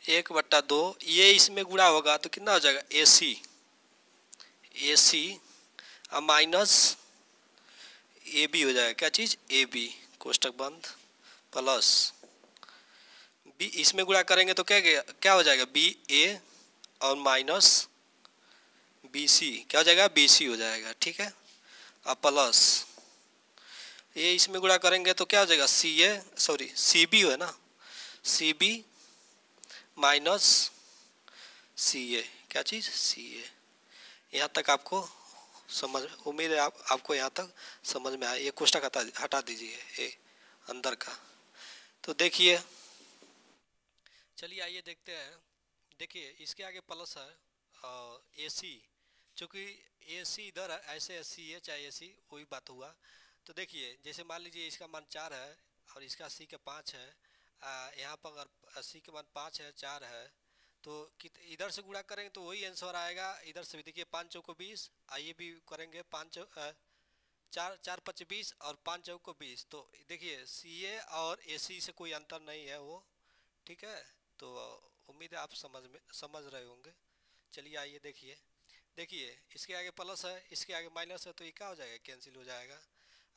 1/2, ये इसमें गुणा होगा तो कितना हो जाएगा, ए सी, ए सी, अब माइनस ए बी हो जाएगा, क्या चीज़, ए बी, कोष्टक बंद, प्लस बी, इसमें गुणा करेंगे तो क्या क्या हो जाएगा, बी ए, और माइनस बी सी, क्या हो जाएगा, बी सी हो जाएगा, ठीक है। अब प्लस ये इसमें गुणा करेंगे तो क्या हो जाएगा, सी ए, सॉरी सी बी है ना, सी बी माइनस सी ए, क्या चीज़, सी ए। यहाँ तक आपको समझ, उम्मीद है आपको यहाँ तक समझ में आया। ये कोष्टक हटा दीजिए ए अंदर का। तो देखिए, चलिए आइए देखते हैं। देखिए इसके आगे प्लस है ए सी, चूँकि ए सी इधर है, ऐसे सी है चाहे ए सी, वही बात हुआ। तो देखिए जैसे मान लीजिए इसका मान 4 है और इसका सी का 5 है, यहाँ पर अगर सी का मान 5 है, 4 है, तो इधर से गुणा करेंगे तो वही आंसर आएगा। इधर से भी देखिए 5 चौको 20, आइए भी करेंगे, 4 4 5 20 और 5 चौको 20, तो देखिए सी ए और ए सी से कोई अंतर नहीं है वो, ठीक है। तो उम्मीद है आप समझ रहे होंगे। चलिए आइए देखिए, देखिए इसके आगे प्लस है, इसके आगे माइनस है, तो ये क्या हो जाएगा, कैंसिल हो जाएगा।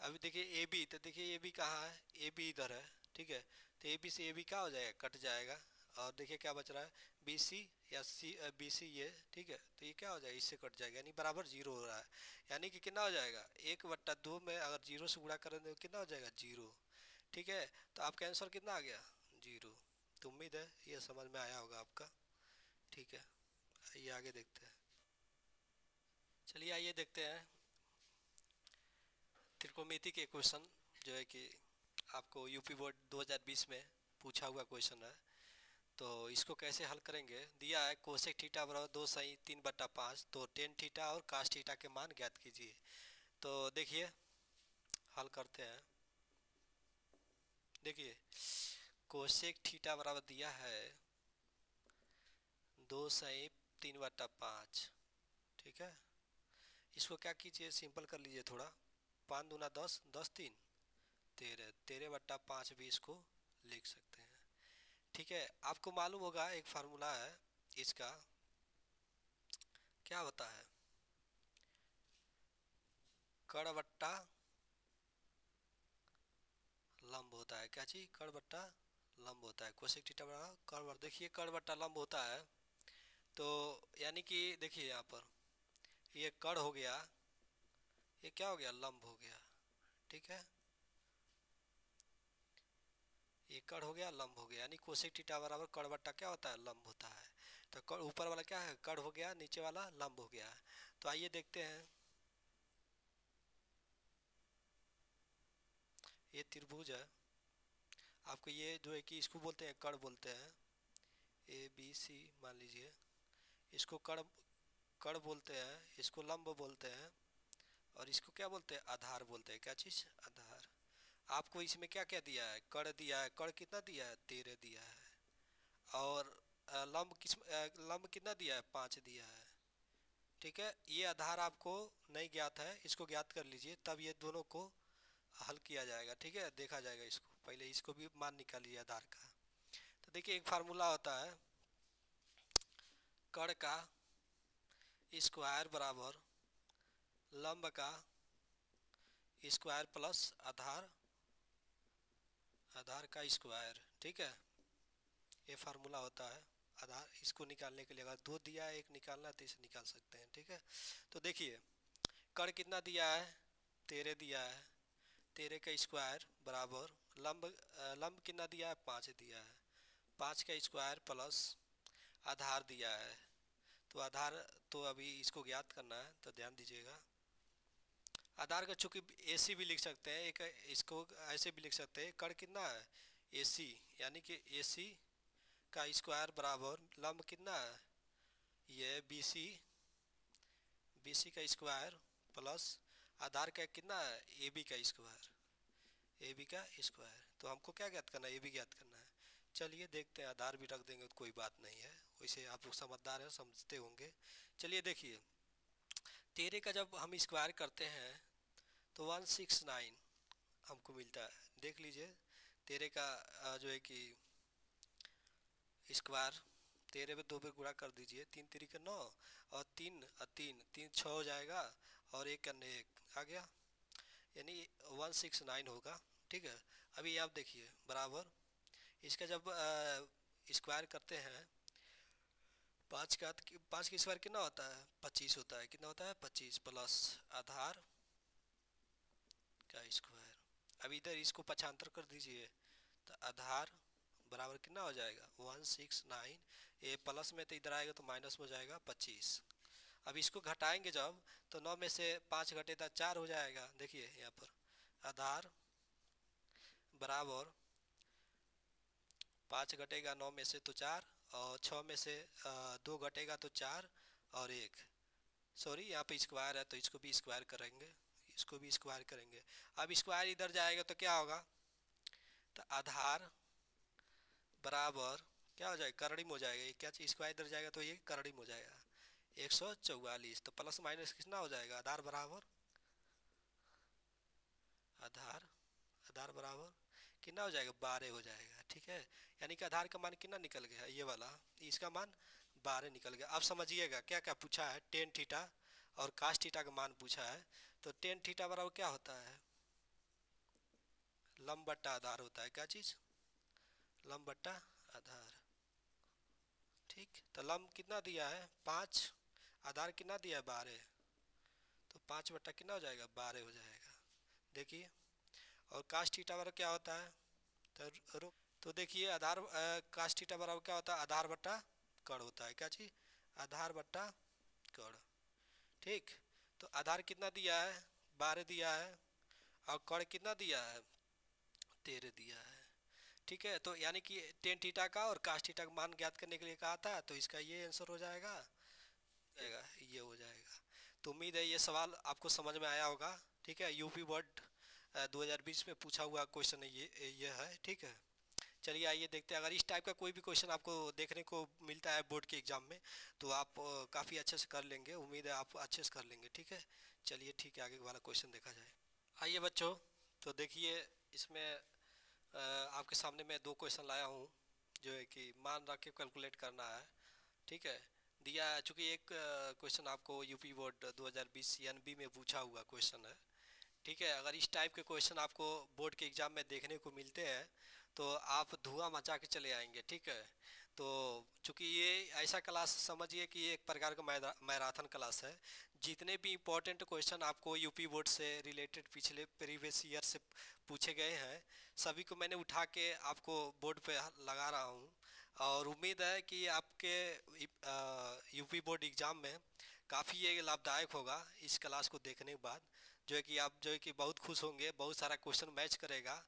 अभी देखिए ए बी, तो देखिए ए बी कहाँ है, ए बी इधर है, ठीक है। तो ए बी से ए बी क्या हो जाएगा, कट जाएगा। और देखिए क्या बच रहा है, बी सी या सी बी सी, ये ठीक है, तो ये क्या हो जाएगा, इससे कट जाएगा, यानी बराबर जीरो हो रहा है। यानी कि कितना हो जाएगा, 1/2 में अगर जीरो से गुणा करें तो कितना हो जाएगा, जीरो, ठीक है। तो आपका आंसर कितना आ गया, जीरो। तो उम्मीद है ये समझ में आया होगा आपका, ठीक है। आइए आगे देखते हैं। चलिए आइए देखते हैं त्रिकोणमिति के क्वेश्चन, जो है कि आपको यूपी बोर्ड 2020 में पूछा हुआ क्वेश्चन है। तो इसको कैसे हल करेंगे, दिया है कोसेक थीटा बराबर 2 सही 3/5, तो टेन थीटा और कास थीटा के मान ज्ञात कीजिए। तो देखिए हल करते हैं। देखिए कोसेक थीटा बराबर दिया है 2 सही 3/5, ठीक है। इसको क्या कीजिए, सिंपल कर लीजिए थोड़ा, 5 दूना 10, 10 3 13, 13/5 भी इसको लिख सकते हैं, ठीक है। आपको मालूम होगा एक फार्मूला है इसका, क्या होता है, कड़ बट्टा लंब होता है, क्या चीज, कड़ बट्टा लंब होता है। कोसेक थीटा बराबर कड़ बट्टा, देखिए कड़ बट्टा लंब होता है, तो यानी कि देखिए यहाँ पर ये कड़ हो गया, ये क्या हो गया, लंब हो गया, ठीक है। ये कड़ हो गया, लंब हो गया, यानी कोसेक थीटा बराबर कड़ बट्टा क्या होता है, लंब होता है। तो कड़ ऊपर वाला क्या है, कड़ हो गया, नीचे वाला लंब हो गया। तो आइए देखते हैं, ये त्रिभुज है, आपको ये जो है कि इसको बोलते हैं कड़ बोलते हैं, ए बी सी मान लीजिए, इसको कड़ कड़ बोलते हैं, इसको लंब बोलते हैं, और इसको क्या बोलते हैं, आधार बोलते हैं, क्या चीज़, आधार। आपको इसमें क्या क्या दिया है, कड़ दिया है, कड़ कितना दिया है, 13 दिया है। और लंब कितना दिया है, 5 दिया है। ठीक है, ये आधार आपको नहीं ज्ञात है, इसको ज्ञात कर लीजिए, तब ये दोनों को हल किया जाएगा। ठीक है, देखा जाएगा इसको, पहले इसको भी मान निकालिए आधार का। तो देखिए एक फार्मूला होता है, कड़ का स्क्वायर बराबर लंब का स्क्वायर प्लस आधार आधार का स्क्वायर। ठीक है, ये फार्मूला होता है आधार। इसको निकालने के लिए अगर 2 दिया है, एक निकालना है, तो इसे निकाल सकते हैं। ठीक है, तो देखिए कड़ कितना दिया है, 13 दिया है। 13 का स्क्वायर बराबर लंब कितना दिया है, 5 दिया है। 5 का स्क्वायर प्लस आधार दिया है। तो आधार, तो अभी इसको ज्ञात करना है, तो ध्यान दीजिएगा। आधार का चूंकि AC भी लिख सकते हैं, एक इसको ऐसे भी लिख सकते हैं, कड़ कितना है, AC, यानी कि AC का स्क्वायर बराबर लंब कितना है, ये BC का स्क्वायर प्लस आधार का कितना है, AB का स्क्वायर, AB का स्क्वायर। तो हमको क्या ज्ञात करना है, AB ज्ञात करना है। चलिए देखते हैं, आधार भी रख देंगे तो कोई बात नहीं है, वैसे आप लोग समझदार हैं, समझते होंगे। चलिए देखिए 13 का जब हम स्क्वायर करते हैं तो 169 हमको मिलता है। देख लीजिए 13 का जो है कि स्क्वायर, 13 में 2 पे गुणा कर दीजिए, 3 3 9, और 3 3 3 6 हो जाएगा, और एक करने एक आ गया, यानी 169 होगा। ठीक है, अभी आप देखिए बराबर इसका जब स्क्वायर करते हैं, 5 का स्क्वायर कितना होता है, 25 होता है। कितना होता है, 25 प्लस आधार का स्क्वायर। अब इधर इसको पक्षांतर कर दीजिए, तो आधार बराबर कितना हो जाएगा, 169। ये प्लस में तो इधर आएगा तो माइनस में हो जाएगा 25। अब इसको घटाएंगे जब, तो 9 में से 5 घटे तो 4 हो जाएगा। देखिए यहाँ पर आधार बराबर 5 घटेगा 9 में से तो 4, और 6 में से 2 घटेगा तो 4 और 1। सॉरी, यहाँ पे स्क्वायर है तो इसको भी स्क्वायर करेंगे, इसको भी स्क्वायर करेंगे। अब स्क्वायर इधर जाएगा तो क्या होगा, तो आधार बराबर क्या हो जाएगा, करड़ी में हो जाएगा। ये क्या चीज़, स्क्वायर इधर जाएगा तो ये करड़ी में हो जाएगा 144। तो प्लस माइनस कितना हो जाएगा, आधार बराबर आधार आधार बराबर कितना हो जाएगा, 12 हो जाएगा। ठीक है, यानी कि आधार का मान कितना निकल गया, ये वाला, इसका मान 12 निकल गया। अब समझिएगा क्या क्या पूछा है, टेन थीटा और कास थीटा का मान पूछा है। तो टेन थीटा बराबर क्या होता है, लंब बट्टा आधार होता है। क्या चीज़, लंब बट्टा आधार। ठीक, तो लंब कितना दिया है, 5, आधार कितना दिया है, 12। तो 5 बट्टा कितना हो जाएगा, 12 हो जाएगा। देखिए, और कास थीटा बराबर क्या होता है, तो देखिए आधार कास थीटा बराबर क्या होता है, आधार बट्टा कड़ होता है। क्या चीज़, आधार बट्टा कड़। ठीक, तो आधार कितना दिया है, 12 दिया है, और कड़ कितना दिया है, 13 दिया है। ठीक है, तो यानी कि टेन थीटा का और कास थीटा का मान ज्ञात करने के लिए कहा था, तो इसका ये आंसर हो जाएगा, ये हो जाएगा। तो उम्मीद है ये सवाल आपको समझ में आया होगा। ठीक है, यूपी बोर्ड 2020 में पूछा हुआ क्वेश्चन ये है। ठीक है, चलिए आइए देखते हैं, अगर इस टाइप का कोई भी क्वेश्चन आपको देखने को मिलता है बोर्ड के एग्ज़ाम में, तो आप काफ़ी अच्छे से कर लेंगे, उम्मीद है आप अच्छे से कर लेंगे। ठीक है, चलिए ठीक है, आगे वाला क्वेश्चन देखा जाए। आइए बच्चों, तो देखिए इसमें आपके सामने मैं 2 क्वेश्चन लाया हूँ, जो है कि मान रख के कैलकुलेट करना है। ठीक है, दिया है, चूँकि एक क्वेश्चन आपको यूपी बोर्ड 2020 CNB में पूछा हुआ क्वेश्चन है। ठीक है, अगर इस टाइप के क्वेश्चन आपको बोर्ड के एग्ज़ाम में देखने को मिलते हैं तो आप धुआं मचा के चले आएंगे। ठीक है, तो चूंकि ये ऐसा क्लास समझिए कि ये एक प्रकार का मैराथन क्लास है। जितने भी इम्पोर्टेंट क्वेश्चन आपको यूपी बोर्ड से रिलेटेड पिछले प्रीवियस ईयर से पूछे गए हैं, सभी को मैंने उठा के आपको बोर्ड पे लगा रहा हूँ, और उम्मीद है कि आपके यूपी बोर्ड एग्ज़ाम में काफ़ी ये लाभदायक होगा इस क्लास को देखने के बाद। जो है कि आप जो है कि बहुत खुश होंगे, बहुत सारा क्वेश्चन मैच करेगा,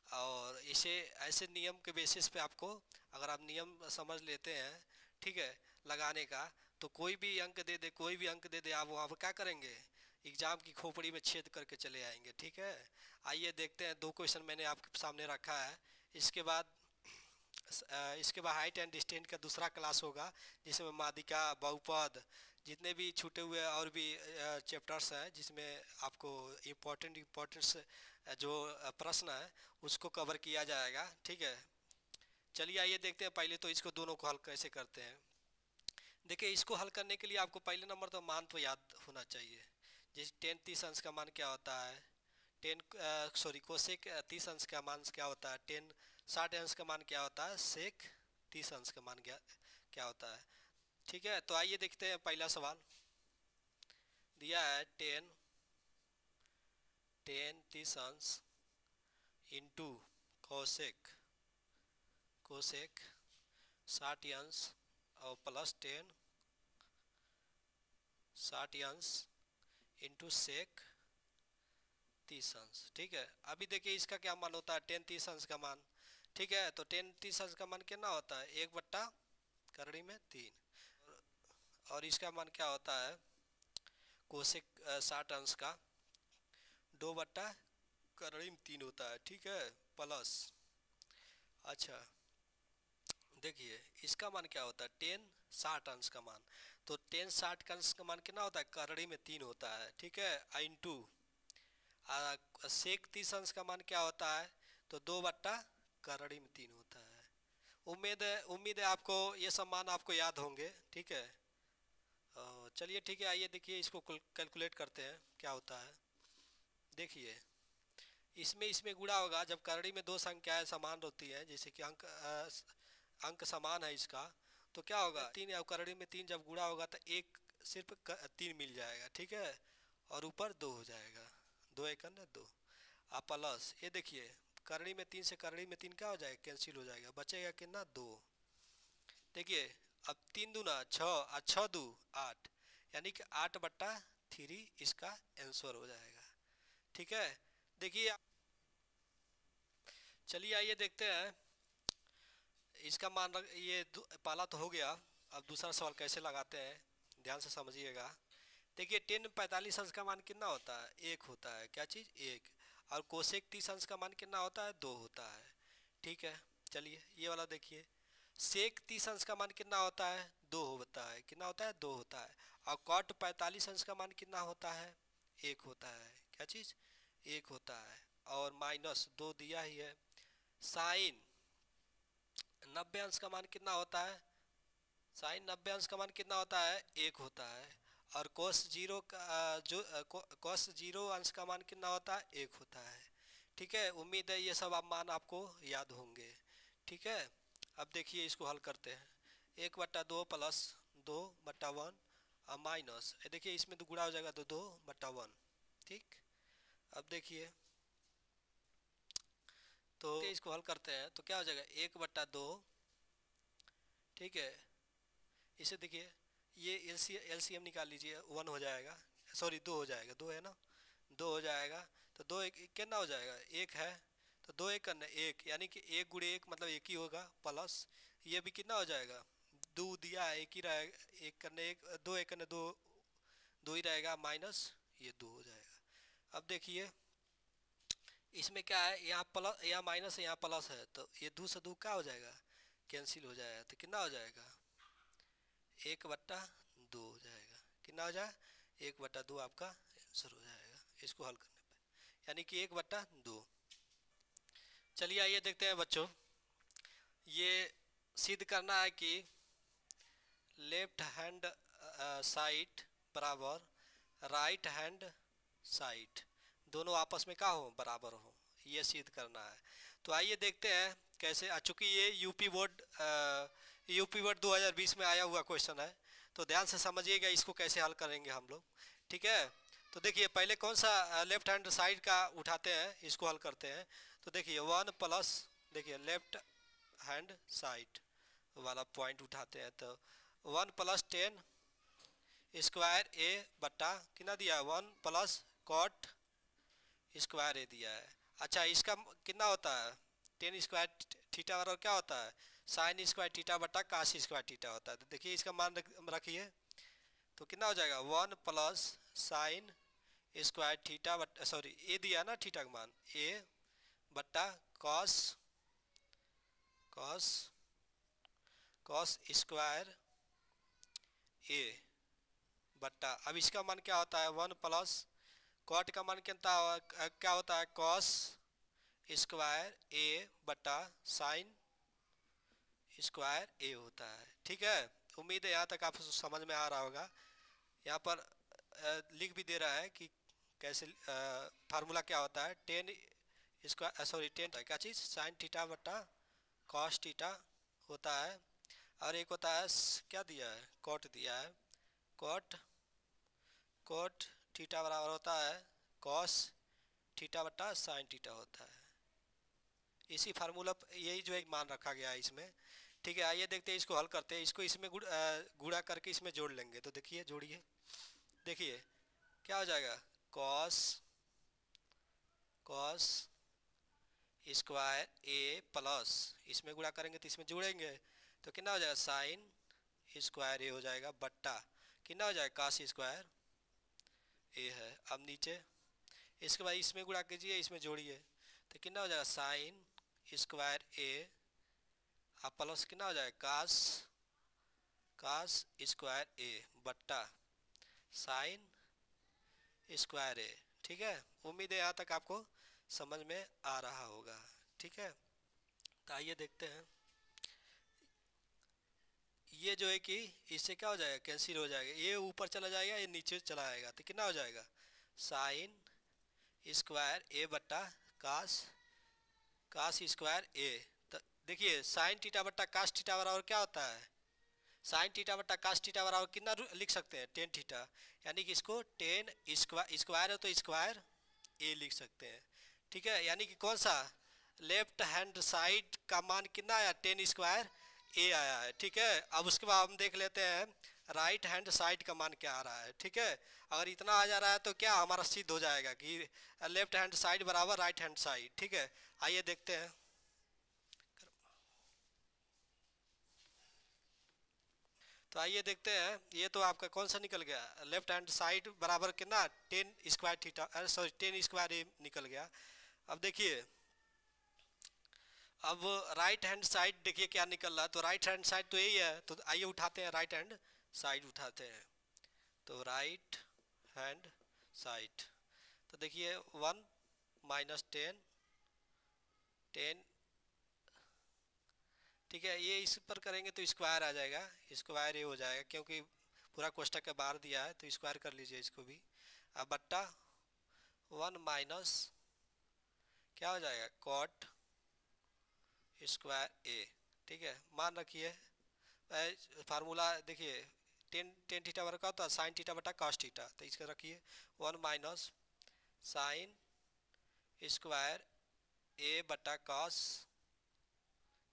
और इसे ऐसे नियम के बेसिस पे आपको, अगर आप नियम समझ लेते हैं, ठीक है, लगाने का, तो कोई भी अंक दे दे, कोई भी अंक दे दे, आप वहाँ पर क्या करेंगे, एग्ज़ाम की खोपड़ी में छेद करके चले आएंगे। ठीक है, आइए देखते हैं, 2 क्वेश्चन मैंने आपके सामने रखा है। इसके बाद हाइट एंड डिस्टेंस का दूसरा क्लास होगा, जिसमें माध्यिका, बहुपद, जितने भी छूटे हुए और भी चैप्टर्स हैं, जिसमें आपको इम्पोर्टेंस जो प्रश्न है उसको कवर किया जाएगा। ठीक है, चलिए आइए देखते हैं। पहले तो इसको दोनों को हल कैसे करते हैं। देखिए, इसको हल करने के लिए आपको पहले नंबर तो मान तो याद होना चाहिए। जैसे 10 30 अंश का मान क्या होता है, 10 कोसेक 30 अंश का मान क्या होता है, 10 60 अंश का मान क्या होता है, सेक 30 अंश का मान क्या क्या होता है। ठीक है, तो आइए देखते हैं। पहला सवाल दिया है 10 30 अंश इंटू कोसेक कोसेक 60 अंश और प्लस 10 60 अंश इंटू सेक 30 अंश। ठीक है, अभी देखिए इसका क्या मान होता है, 10 30 अंश का मान। ठीक है, तो 10 30 अंश का मान कितना होता है, 1/3। और इसका मान क्या होता है, कोसेक 60 अंश का 2/3 होता है। ठीक है, प्लस, अच्छा देखिए इसका मान क्या होता है, 10 60 अंश का मान। तो 10 60 का अंश का मान कितना होता है, करड़ी में 3 होता है। ठीक है, इंटू सेक 30 अंश का मान क्या होता है, तो 2/3 होता है। उम्मीद है आपको ये सब मान आपको याद होंगे। ठीक है, चलिए ठीक है, आइए देखिए इसको कैलकुलेट करते हैं क्या होता है। देखिए, इसमें इसमें गुणा होगा जब करड़ी में 2 संख्याएं समान होती हैं, जैसे कि अंक समान है इसका, तो क्या होगा, 3 या करड़ी में 3 जब गुणा होगा तो एक सिर्फ 3 मिल जाएगा। ठीक है, और ऊपर 2 हो जाएगा, 2 एक 2 आप प्लस, ये देखिए करड़ी में 3 से करड़ी में 3 क्या हो जाएगा, कैंसिल हो जाएगा, बचेगा कितना, 2। देखिए अब 3 दूना 6 और 6 दू 8, यानी कि 8/3 इसका आंसर हो जाएगा। ठीक है, देखिए चलिए आइए देखते हैं इसका मान ये पहला तो हो गया। अब दूसरा सवाल कैसे लगाते हैं, ध्यान से समझिएगा। देखिए 10 45 अंश का मान कितना होता है, 1 होता है, क्या चीज़, 1। और कोसेक 30 अंश का मान कितना होता है, 2 होता है। ठीक है, चलिए ये वाला देखिए, सेक 30 अंश का मान कितना होता है, 2 होता है, कितना होता है, 2 होता है। और कॉट 45 अंश का मान कितना होता है, 1 होता है, क्या चीज़, 1 होता है। और माइनस 2 दिया ही है। साइन 90 अंश का मान कितना होता है, साइन 90 अंश का मान कितना होता है, 1 होता है। और कोस जीरो का कोस जीरो अंश का मान कितना होता है, 1 होता है। ठीक है, उम्मीद है ये सब आप मान आपको याद होंगे। ठीक है, अब देखिए इसको हल करते हैं। 1/2 प्लस 2/1 और माइनस, देखिए इसमें तो गुणा हो जाएगा तो 2/1। ठीक, अब देखिए तो इसको हल करते हैं तो क्या हो जाएगा, 1/2। ठीक है, इसे देखिए ये एलसीएम निकाल लीजिए, 1 हो जाएगा, सॉरी 2 हो जाएगा, 2 है ना, 2 हो जाएगा। तो 2 एक कितना हो जाएगा, 1 है, तो 2 एक करना 1, यानी कि 1 गुणे 1 मतलब 1 ही होगा, प्लस ये भी कितना हो जाएगा, 2 दिया है, 1 ही रहेगा, 1 करने 1, 2 एक करने 2, 2 ही रहेगा, माइनस ये 2 हो जाएगा। अब देखिए इसमें क्या है, यहाँ प्लस, यहाँ माइनस है, यहाँ प्लस है, तो ये 2 से 2 क्या हो जाएगा, कैंसिल हो जाएगा, तो कितना हो जाएगा, 1/2 हो जाएगा। कितना हो जाएगा, 1/2 आपका आंसर हो जाएगा इसको हल करने पे, यानी कि 1/2। चलिए आइए देखते हैं बच्चों, ये सिद्ध करना है कि लेफ्ट हैंड साइड बराबर राइट हैंड साइड दोनों आपस में क्या हो, बराबर हो, ये सिद्ध करना है। तो आइए देखते हैं कैसे। चूँकि ये यूपी बोर्ड 2020 में आया हुआ क्वेश्चन है, तो ध्यान से समझिएगा इसको कैसे हल करेंगे हम लोग। ठीक है, तो देखिए पहले कौन सा लेफ्ट हैंड साइड का उठाते हैं, इसको हल करते हैं। तो देखिए 1 प्लस, देखिए लेफ्ट हैंड साइड वाला पॉइंट उठाते हैं, तो 1 + 10 स्क्वायर ए बट्टा कितना दिया है, 1 + कॉट स्क्वायर ए दिया है। अच्छा इसका कितना होता है, 10 स्क्वायर थीटा बराबर क्या होता है, साइन स्क्वायर थीटा बट्टा कास स्क्वायर थीटा होता है। तो देखिए इसका मान रखिए, तो कितना हो जाएगा, 1 + साइन स्क्वायर थीटा बट्टा, सॉरी ए दिया ना थीटा का मान, ए बट्टा कॉस कॉस कॉस स्क्वायर ए बट्टा, अब इसका मान क्या होता है 1 प्लस कॉट का मान क्या होता है कॉस स्क्वायर ए बट्टा साइन स्क्वायर ए होता है। ठीक है, उम्मीद है यहाँ तक आपको समझ में आ रहा होगा। यहाँ पर लिख भी दे रहा है कि कैसे फार्मूला क्या होता है, टेन स्क्वायर सॉरी टेन क्या चीज़ साइन थीटा बट्टा कॉस थीटा होता है, और एक होता है क्या दिया है कॉट दिया है, कॉट कॉट थीटा बराबर होता है कॉस थीटा बट्टा साइन थीटा होता है। इसी फार्मूला यही जो एक मान रखा गया है इसमें। ठीक है, आइए देखते हैं इसको हल करते हैं। इसको इसमें गुणा करके इसमें जोड़ लेंगे, तो देखिए जोड़िए, देखिए क्या हो जाएगा कॉस कॉस स्क्वायर ए प्लस इसमें गुणा करेंगे तो इसमें जोड़ेंगे तो कितना हो जाएगा साइन स्क्वायर ए हो जाएगा बट्टा कितना हो जाएगा कास स्क्वायर ए है। अब नीचे इसके बाद इसमें गुणा कीजिए, इसमें जोड़िए तो कितना हो जाएगा साइन स्क्वायर ए, अब प्लस कितना हो जाएगा कास कास स्क्वायर ए बट्टा साइन स्क्वायर ए। ठीक है, उम्मीद है यहाँ तक आपको समझ में आ रहा होगा। ठीक है, तो आइए देखते हैं। ये जो है कि इससे क्या हो जाएगा कैंसिल हो जाएगा, ये ऊपर चला जाएगा ये नीचे चला आएगा तो कितना हो जाएगा साइन स्क्वायर ए बट्टा कास कास स्क्वायर ए। तो देखिए साइन थीटा बट्टा कास थीटा बराबर क्या होता है, साइन थीटा बट्टा कास थीटा बराबर कितना लिख सकते हैं टेन थीटा, यानी कि इसको टेन स्क्वायर है तो स्क्वायर ए लिख सकते हैं। ठीक है, यानी कि कौन सा लेफ्ट हैंड साइड का मान कितना आया टेन स्क्वायर ए आया है। ठीक है, अब उसके बाद हम देख लेते हैं राइट हैंड साइड का मान क्या आ रहा है। ठीक है, अगर इतना आ जा रहा है तो क्या हमारा सिद्ध हो जाएगा कि लेफ्ट हैंड साइड बराबर राइट हैंड साइड। ठीक है, आइए देखते हैं। तो आइए देखते हैं, ये तो आपका कौन सा निकल गया लेफ्ट हैंड साइड बराबर कितना tan square theta sorry tan square A निकल गया। अब देखिए, अब राइट हैंड साइड देखिए क्या निकल रहा है, तो राइट हैंड साइड तो यही है, तो आइए उठाते हैं राइट हैंड साइड उठाते हैं। तो राइट हैंड साइड तो देखिए 1 - 10 10। ठीक है, ये इस पर करेंगे तो स्क्वायर आ जाएगा, स्क्वायर ये हो जाएगा क्योंकि पूरा कोष्टक के बाहर दिया है तो स्क्वायर कर लीजिए इसको भी। अब बट्टा 1 - क्या हो जाएगा कॉट स्क्वायर ए। ठीक है, मान रखिए फार्मूला देखिए टेन टेन थीटा बराबर का होता है साइन थीटा बटा कॉस थीटा, तो इसका रखिए 1 - साइन स्क्वायर ए बटा कॉस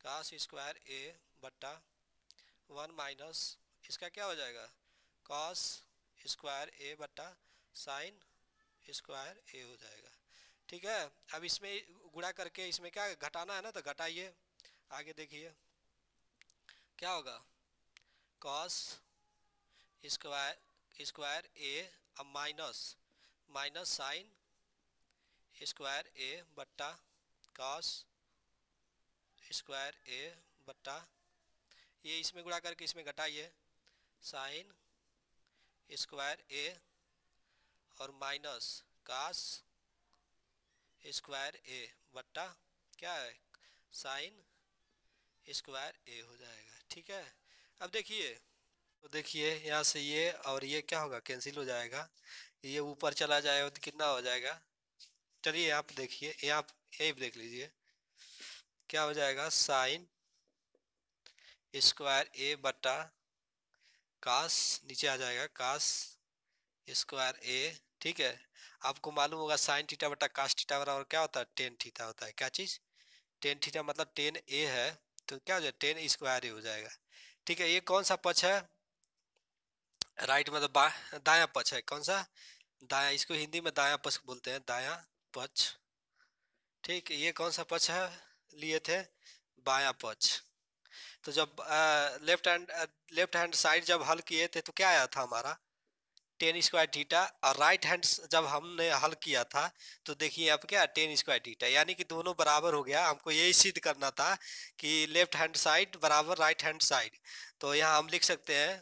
कास स्क्वायर ए बट्टा 1 - इसका क्या हो जाएगा कॉस स्क्वायर ए बट्टा साइन स्क्वायर ए हो जाएगा। ठीक है, अब इसमें गुणा करके इसमें क्या घटाना है ना, तो घटाइए, आगे देखिए क्या होगा कॉस स्क्वायर स्क्वायर ए, अब माइनस माइनस साइन स्क्वायर ए बट्टा कॉस स्क्वायर ए बट्टा ये इसमें गुणा करके इसमें घटाइए साइन स्क्वायर ए और माइनस कास स्क्वायर ए बट्टा क्या है साइन स्क्वायर ए हो जाएगा। ठीक है, अब देखिए, तो देखिए यहाँ से ये और ये क्या होगा कैंसिल हो जाएगा, ये ऊपर चला जाएगा तो कितना हो जाएगा, चलिए यहाँ पे देखिए, यहाँ यही देख लीजिए क्या हो जाएगा साइन स्क्वायर ए बट्टा कास नीचे आ जाएगा कास स्क्वायर ए। ठीक है, आपको मालूम होगा साइन थीटा बटा कास थीटा बराबर क्या होता है टेन थीटा होता है, क्या चीज टेन थीटा मतलब टेन ए है, तो क्या हो जाएगा टेन स्क्वायर ए हो जाएगा। ठीक है, ये कौन सा पक्ष है राइट मतलब दाया पक्ष है, कौन सा दाया, इसको हिंदी में दाया पक्ष बोलते हैं, दाया पक्ष। ठीक, ये कौन सा पक्ष है लिए थे बाया पक्ष। तो जब लेफ्ट हैंड साइड जब हल किए थे तो क्या आया था हमारा टेन स्क्वायर थीटा, और राइट हैंड जब हमने हल किया था तो देखिए अब क्या टेन स्क्वायर थीटा, यानी कि दोनों बराबर हो गया। हमको यही सिद्ध करना था कि लेफ्ट हैंड साइड बराबर राइट हैंड साइड। तो यहाँ हम लिख सकते हैं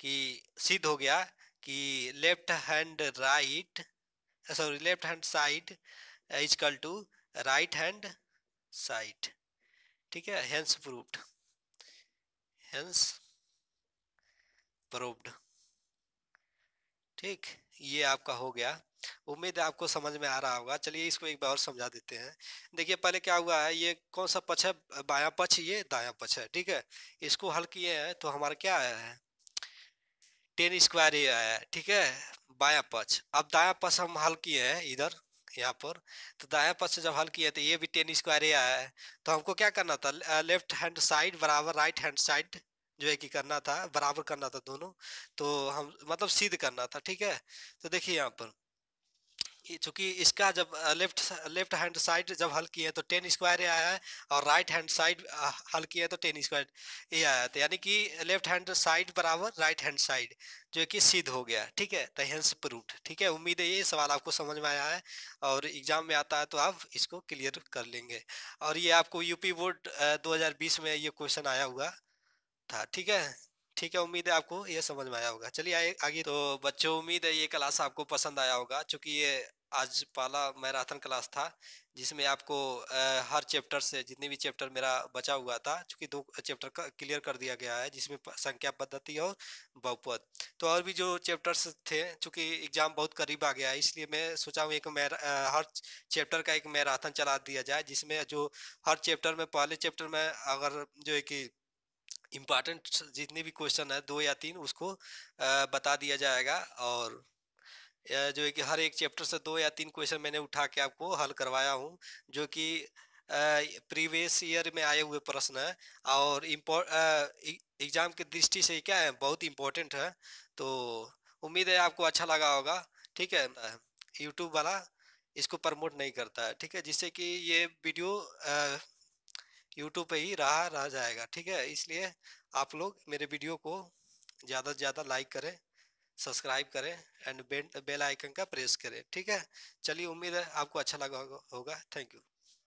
कि सिद्ध हो गया कि left hand right, sorry left hand side is equal to right hand side. ठीक है, हेंस प्रूव्ड, हेंस प्रूव्ड। ठीक, ये आपका हो गया। उम्मीद है आपको समझ में आ रहा होगा। चलिए इसको एक बार और समझा देते हैं। देखिए पहले क्या हुआ है, ये कौन सा पक्ष है, बायां पक्ष, ये दायां पक्ष है। ठीक है, इसको हल किए हैं तो हमारा क्या आया है, टेन स्क्वायर ये आया है। ठीक है, बायां पक्ष। अब दायां पक्ष हम हल किए हैं इधर, यहाँ पर, तो दायां पक्ष जब हल किए तो ये भी टेन स्क्वायर ये आया है। तो हमको क्या करना था, लेफ्ट हैंड साइड बराबर राइट हैंड साइड जो है कि करना था, बराबर करना था दोनों। तो हम मतलब सिद्ध करना था। ठीक है, तो देखिए यहाँ पर चूंकि इसका जब लेफ्ट लेफ्ट हैंड साइड जब हल किए तो टेन स्क्वायर ये आया है, और राइट हैंड साइड हल किए तो टेन स्क्वायर ये आया था, यानी कि लेफ्ट हैंड साइड बराबर राइट हैंड साइड जो है कि सिद्ध हो गया। ठीक है, तो हेंस प्रूव्ड। ठीक है, उम्मीद है ये सवाल आपको समझ में आया है, और एग्जाम में आता है तो आप इसको क्लियर कर लेंगे। और ये आपको यूपी बोर्ड 2020 में ये क्वेश्चन आया हुआ था। ठीक है, ठीक है, उम्मीद है आपको ये समझ में आया होगा। चलिए आगे आगे। तो बच्चों उम्मीद है ये क्लास आपको पसंद आया होगा, क्योंकि ये आज पहला मैराथन क्लास था जिसमें आपको हर चैप्टर से जितने भी चैप्टर मेरा बचा हुआ था, चूंकि दो चैप्टर का क्लियर कर दिया गया है जिसमें संख्या पद्धति और बहुपद। तो और भी जो चैप्टर्स थे, चूंकि एग्जाम बहुत करीब आ गया है, इसलिए मैं सोचा हूँ हर चैप्टर का एक मैराथन चला दिया जाए, जिसमें जो हर चैप्टर में पहले चैप्टर में अगर जो है कि इम्पॉर्टेंट जितने भी क्वेश्चन है 2 या 3 उसको बता दिया जाएगा। और जो है कि हर एक चैप्टर से 2 या 3 क्वेश्चन मैंने उठा के आपको हल करवाया हूँ, जो कि प्रीवियस ईयर में आए हुए प्रश्न है, और एग्जाम की दृष्टि से क्या है, बहुत इम्पोर्टेंट है। तो उम्मीद है आपको अच्छा लगा होगा। ठीक है, यूट्यूब वाला इसको प्रमोट नहीं करता है। ठीक है, जिससे कि ये वीडियो यूट्यूब पे ही रह जाएगा। ठीक है, इसलिए आप लोग मेरे वीडियो को ज़्यादा से ज़्यादा लाइक करें, सब्सक्राइब करें, एंड बेल आइकन का प्रेस करें। ठीक है, चलिए उम्मीद है आपको अच्छा लगा होगा। Thank you.